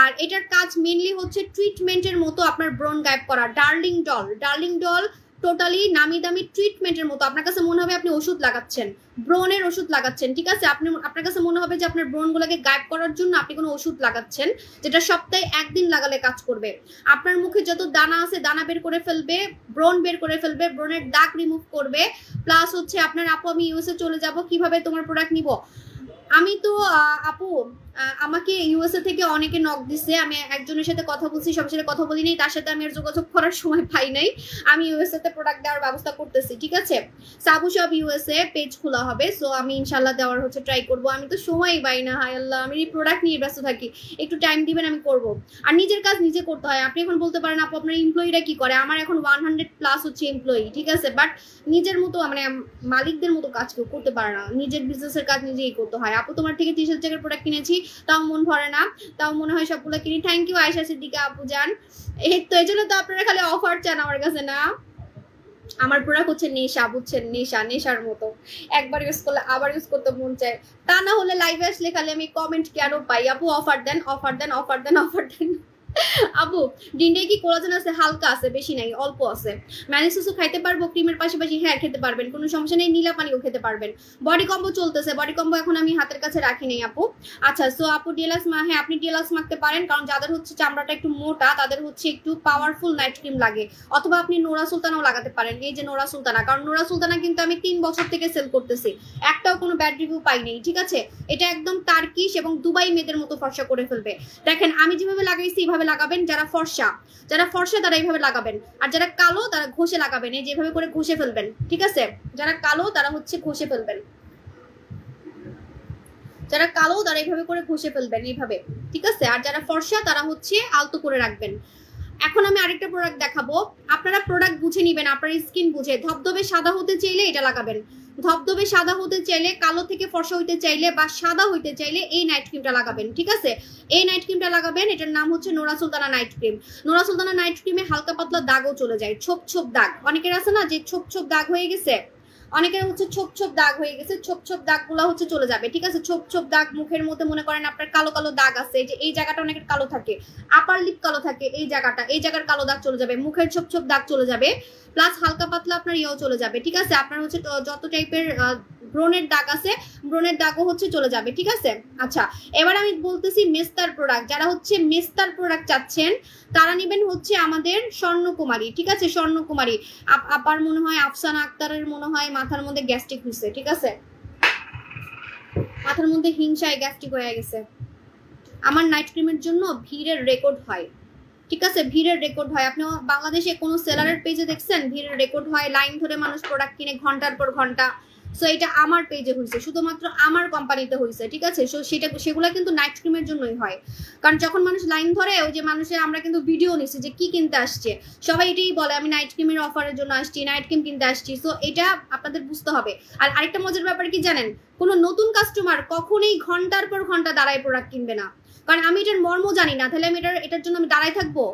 আর এটার কাজ মেইনলি হচ্ছে ট্রিটমেন্টের মতো আপনার ব্রন গায়েব করা। Darling doll, darling doll totally নামি দামি ট্রিটমেন্টের মতো। আপনার কাছে মনে হবে আপনি ওষুধ লাগাচ্ছেন, ব্রনের ওষুধ লাগাচ্ছেন, ঠিক আছে। আপনার কাছে মনে হবে যে আপনার ব্রনগুলোকে গায়েব করার জন্য আপনি কোনো ওষুধ লাগাচ্ছেন, যেটা সপ্তাহে 1 দিন লাগালে কাজ করবে। আপনার মুখে যত দানা আছে দানা বের করে ফেলবে, ব্রন বের করে ফেলবে, ব্রনের দাগ রিমুভ করবে। প্লাস হচ্ছে আপনার আপু আমি ইউএসএ চলে যাব, কিভাবে তোমার প্রোডাক্ট নিব। আমি তো আপু আমাকে ইউএসএ থেকে অনেকে নক দিছে, আমি একজনের সাথে কথা বলছি, সবার সাথে কথা বলি নাই, তার সাথে আমি আর যোগাযোগ করার সময় পাই নাই। আমি ইউএসএ তে প্রোডাক্ট দেওয়ার ব্যবস্থা করতেছি, ঠিক আছে। সাবু শপ ইউএসএ পেজ খোলা হবে, সো আমি ইনশাল্লাহ দেওয়ার হচ্ছে ট্রাই করব। আমি তো সময়ই পাই না, হায় আল্লাহ, আমি এই প্রোডাক্ট নিয়ে ব্যস্ত থাকি। একটু টাইম দিবেন, আমি করব। আর নিজের কাজ নিজে করতে হয়। আপনি এখন বলতে পারেন আপু আপনার এমপ্লয়িরা কি করে, আমার এখন 100+ হচ্ছে এমপ্লয়ি, ঠিক আছে। বাট নিজের মতো মানে মালিকদের মতো কাজ কেউ করতে পারে না, নিজের বিজনেসের কাজ নিজেই করতে হয়। আপু তোমার থেকে 30,000 টাকার প্রোডাক্ট কিনেছি, তাও মন ভরে না, তাও মনে হয় সবগুলো কিনি। থ্যাংক ইউ আয়েশা সিদ্দিকা আপু জান। এই তো এই জন্য তো আপনারা খালি অফার চান আমার কাছে না। আমার প্রোডাক্ট হচ্ছে নেশা, বুঝছেন, নেশা, নেশার মতো। একবার ইউজ করলে আবার ইউজ করতে মন চায়। তা না হলে লাইভে আসলে খালি আমি কমেন্ট কেন পাই, আপু অফার দেন, অফার দেন, অফার দেন, অফার দেন। আপু ডিন্ডে কি কোলাজেন আছে? হালকা আছে, বেশি নাই, অল্প আছে। ম্যানিসুসু খাইতে পারবো ক্রিমের পাশাপাশি? হ্যাঁ খেতে পারবেন, কোনো সমস্যা নেই। নীলা পানিও খেতে পারবেন। বডি কম্বো চলতেছে, বডি কম্বো এখন আমি হাতের কাছে রাখি নেই আপু। আচ্ছা সো আপু ডিএলএক্স হ্যাঁ আপনি ডিএলএক্স মাখতে পারেন, কারণ যাদের হচ্ছে চামড়াটা একটু মোটা তাদের হচ্ছে একটু পাওয়ারফুল নাইট ক্রিম লাগে। অথবা আপনি নোরা সুলতানাও লাগাতে পারেন, এই যে নোরা সুলতানা, কারণ নোরা সুলতানা কিন্তু আমি 3 বছর থেকে সেল করতেছি, একটাও কোনো ব্যাড রিভিউ পাই নেই, ঠিক আছে। এটা একদম টার্কিশ এবং দুবাই মেয়েদের মতো ফর্সা করে ফেলবে। দেখেন আমি যেভাবে লাগাইছি এইভাবে লাগাবেন। যারা ফর্সা তারা এইভাবে লাগাবেন, আর যারা কালো তারা ঘষে লাগাবেন, এই যেভাবে করে ঘষে ফেলবেন, ঠিক আছে। যারা কালো তারা হচ্ছে ঘষে ফেলবেন, যারা কালো তারা এইভাবে করে ঘষে ফেলবেন এইভাবে, ঠিক আছে। আর যারা ফর্সা তারা হচ্ছে আলতো করে রাখবেন। এখন আমি আরেকটা প্রোডাক্ট দেখাবো, আপনারা প্রোডাক্ট বুঝে নিবেন, আপনার স্কিন বুঝে। ধবধবে সাদা হতে চাইলে এটা লাগাবেন, ধবধবে সাদা হতে চাইলে, কালো থেকে ফর্সা হইতে চাইলে বা সাদা হইতে চাইলে এই নাইট ক্রিমটা লাগাবেন, ঠিক আছে। এই নাইট ক্রিমটা লাগাবেন, এটার নাম হচ্ছে Nora Sultana night cream. Nora Sultana night ক্রিমে হালকা পাতলা দাগও চলে যায়, ছোপ ছোপ দাগ। অনেকের আছে না যে ছোপ ছোপ দাগ হয়ে গেছে, অনেকের হচ্ছে ছোপ ছোপ দাগ হয়ে গেছে, ছোপ ছোপ দাগগুলো হচ্ছে চলে যাবে, ঠিক আছে। ছোপ ছোপ দাগ মুখের মধ্যে মনে করেন আপনার কালো কালো দাগ আছে, যে এই জায়গাটা অনেকের কালো থাকে, আপার লিপ কালো থাকে, এই জায়গার কালো দাগ চলে যাবে, মুখের ছোপ ছোপ দাগ চলে যাবে, প্লাস হালকা পাতলা আপনার ইয়েও চলে যাবে, ঠিক আছে। আপনার হচ্ছে যত টাইপের ব্রনের দাগ আছে, ব্রনের দাগও হচ্ছে চলে যাবে, ঠিক আছে। আচ্ছা এবার আমি বলতেছি মেস্তার প্রোডাক্ট। যারা হচ্ছে মেস্তার প্রোডাক্ট চাচ্ছেন তারা নেবেন হচ্ছে আমাদের স্বর্ণকুমারী, ঠিক আছে। স্বর্ণকুমারী আপার মনে হয় আফসানা আক্তারের মনে হয় মাথার মধ্যে গ্যাস্ট্রিক হয়েছে, ঠিক আছে। মাথার মধ্যে হিংসায় গ্যাস্ট্রিক হয়ে গেছে। আমার নাইট ক্রিমের জন্য ভিড়ের রেকর্ড হয়, ঠিক আছে, ভিড়ের রেকর্ড হয়। আপনি বাংলাদেশে কোনো সেলারের পেজে দেখছেন ভিড়ের রেকর্ড হয়, লাইন ধরে মানুষ প্রোডাক্ট কিনে ঘন্টার পর ঘন্টা। সো এটা আমার পেজে হয়েছে, শুধুমাত্র আমার কোম্পানিতে হয়েছে, ঠিক আছে। সো সেগুলো কিন্তু নাইট ক্রিমের জন্যই হয়, কারণ যখন মানুষ লাইন ধরে ওই যে মানুষের, আমরা কিন্তু ভিডিও নিচ্ছি যে কি কিনতে আসছে, সবাই এটাই বলে আমি নাইট ক্রিমের অফারের জন্য আসছি, নাইট ক্রিম কিনতে আসছি। সো এটা আপনাদের বুঝতে হবে। আর আরেকটা মজার ব্যাপার কি জানেন, কোনো নতুন কাস্টমার কখনোই ঘন্টার পর ঘন্টা দাঁড়ায় প্রোডাক্ট কিনবে না, কারণ আমি এটার মর্ম জানি না। তাহলে আমি এটার জন্য আমি দাঁড়ায় থাকবো?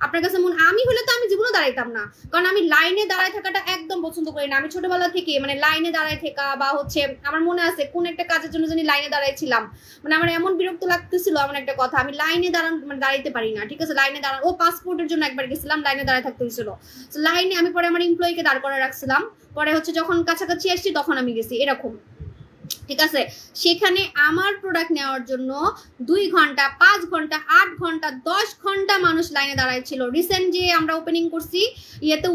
আপনার কাছে আমি হলে তো আমি জীবনে দাঁড়াইতাম না, কারণ আমি লাইনে দাঁড়ায় থাকাটা একদম পছন্দ করি না। আমি ছোটবেলা থেকে মানে লাইনে দাঁড়ায় থাকা বা হচ্ছে আমার মনে আছে কোন একটা কাজের জন্য জানি লাইনে দাঁড়াইছিলাম, মানে আমার এমন বিরক্ত লাগতেছিল এমন একটা কথা, আমি লাইনে দাঁড়াইতে পারি না। ঠিক আছে, লাইনে দাঁড়ান, ও পাসপোর্টের জন্য একবার গেছিলাম, লাইনে দাঁড়ায় থাকতে হয়েছিল। লাইনে আমি পরে আমার এমপ্লয়িকে দাঁড় করে রাখছিলাম, পরে হচ্ছে যখন কাছাকাছি আসছি তখন আমি গেছি, এরকম। ঠিক আছে, সেখানে আমার প্রোডাক্ট নেওয়ার জন্য 2 ঘন্টা, 5 ঘন্টা, 8 ঘন্টা, 10 ঘন্টা মানুষ লাইনে দাঁড়ায় ছিল। রিসেন্ট যে আমরা ওপেনিং করছি ইয়েতে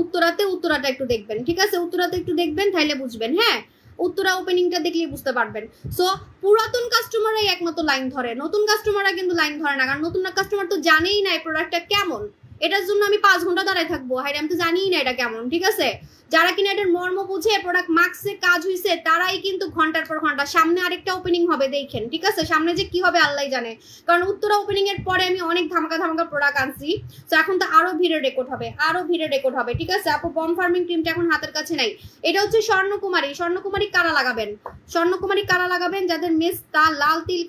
উত্তরাটা একটু দেখবেন। ঠিক আছে, উত্তরাতে একটু দেখবেন, তাইলে বুঝবেন। হ্যাঁ, উত্তরা ওপেনিংটা দেখলেই বুঝতে পারবেন। সো পুরাতন কাস্টমাররাই একমাত্র লাইন ধরে, নতুন কাস্টমাররা কিন্তু লাইন ধরে না, কারণ নতুন কাস্টমার তো জানেই না এই প্রোডাক্টটা কেমন। এটার জন্য আমি 5 ঘন্টা দাঁড়ায় থাকবো? হাই, আমি তো জানিই না এটা কেমন। ঠিক আছে, যারা কিনা এটার মর্ম বুঝে প্রোডাক্ট মার্কসে কাজ হইছে তারাই কিন্তু ঘন্টার পর ঘন্টা। সামনে আরেকটা ওপেনিং হবে, দেখেন। ঠিক আছে, সামনে যে কি হবে আল্লাহ জানে, কারণ উত্তরা ওপেনিং এর পরে আমি অনেক ধামাকা প্রোডাক্ট আনছি। তো এখন তো আরো ভিড়ের রেকর্ড হবে, ঠিক আছে। আপু পম ফার্মিং ক্রিমটা এখন হাতের কাছে নাই। এটা হচ্ছে স্বর্ণকুমারী কারা লাগাবেন? যাদের মেস্তা, লাল তিল,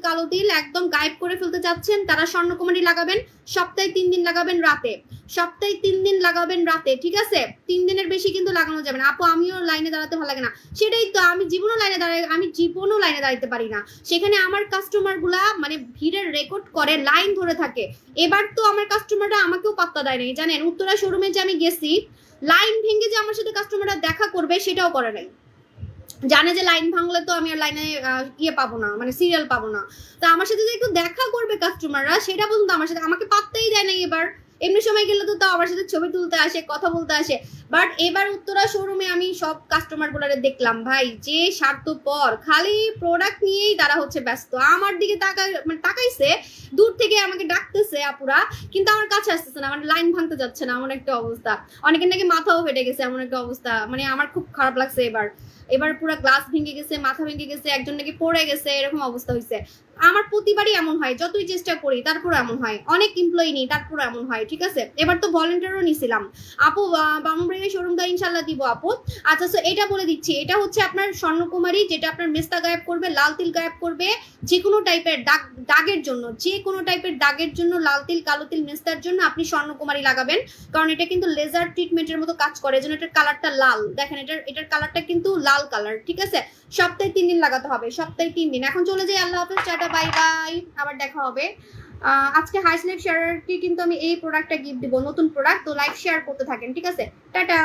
কালো তিল একদম গায়েব করে ফেলতে চাচ্ছেন, তারা স্বর্ণকুমারী লাগাবেন। সপ্তাহে 3 দিন লাগাবেন রাতে। ঠিক আছে, 3 দিনের বেশি কিন্তু লাগানো যাবে না। আপু আমিও লাইনে দাঁড়াতে ভালো লাগে না। সেটাই তো, আমি জীবনও লাইনে দাঁড়াইতে পারি না। সেখানে আমার কাস্টমার গুলা মানে ভিড়ের রেকর্ড করে, লাইন ধরে থাকে। এবার তো আমার কাস্টমাররা আমাকেও পাত্তা দেয় নাই, জানেন। উত্তরা শোরুমে যে আমি গেছি, লাইন ভেঙে যে আমার সাথে কাস্টমাররা দেখা করবে সেটাও করে নাই। জানে যে লাইন ভাঙলে তো আমি আর লাইনে পাবো না, মানে সিরিয়াল পাবো না। তো আমার সাথে যে একটু দেখা করবে কাস্টমাররা, সেটা পর্যন্ত আমাকে পাত্তাই দেয় নাই। এবার এমনি সময় গেলে তো তাও আমার সাথে ছবি তুলতে আসে, কথা বলতে আসে। বাট এবার উত্তরা শোরুমে আমি সব কাস্টমার গুলারে দেখলাম, ভাই যে স্বার্থপর, খালি প্রোডাক্ট নিয়েই তারা হচ্ছে ব্যস্ত। আমার দিকে তাকাইছে, দূর থেকে আমাকে ডাকতেছে আপুরা, কিন্তু আমার কাছে আসতেছে না, মানে লাইন ভাঙতে যাচ্ছে না, এমন একটা অবস্থা। অনেকের নাকি মাথাও ফেটে গেছে, এমন একটা অবস্থা। মানে আমার খুব খারাপ লাগছে। এবার পুরো গ্লাস ভেঙে গেছে, মাথা ভেঙে গেছে, একজন নাকি পড়ে গেছে, এরকম অবস্থা হয়েছে। আমার প্রতিবারই এমন হয়, যতই চেষ্টা করি তারপর এমন হয়। অনেক এমপ্লয়ি নেই, তারপর এমন হয়। ঠিক আছে, এবার তো ভলেন্টিয়ারও নিছিলাম আপু, বামুনবাড়িয়া শোরুমটা ইনশাল্লাহ দিব আপু। আচ্ছা, তো এটা বলে দিচ্ছি, এটা হচ্ছে আপনার স্বর্ণকুমারী, যেটা আপনার মেস্তা গায়েব করবে, লাল তিল গায়েব করবে, যে কোনো টাইপের দাগের জন্য, লাল তিল, কালো তিল, মেস্তার জন্য আপনি স্বর্ণকুমারী লাগাবেন। কারণ এটা কিন্তু লেজার ট্রিটমেন্টের মতো কাজ করে, যেন এটার কালারটা লাল। দেখেন, এটার কালারটা কিন্তু লাল কালার। ঠিক আছে, সপ্তাহে 3 দিন লাগাতে হবে, সপ্তাহে 3 দিন। এখন চলে যাই, আল্লাহ হাফেজ, টাটা, বাই বাই, আবার দেখা হবে। আজকে হাইস লাইভ শেয়ারকে কিন্তু আমি এই প্রোডাক্টটা গিফট দিব, নতুন প্রোডাক্ট। তো লাইক শেয়ার করতে থাকেন। ঠিক আছে, টাটা।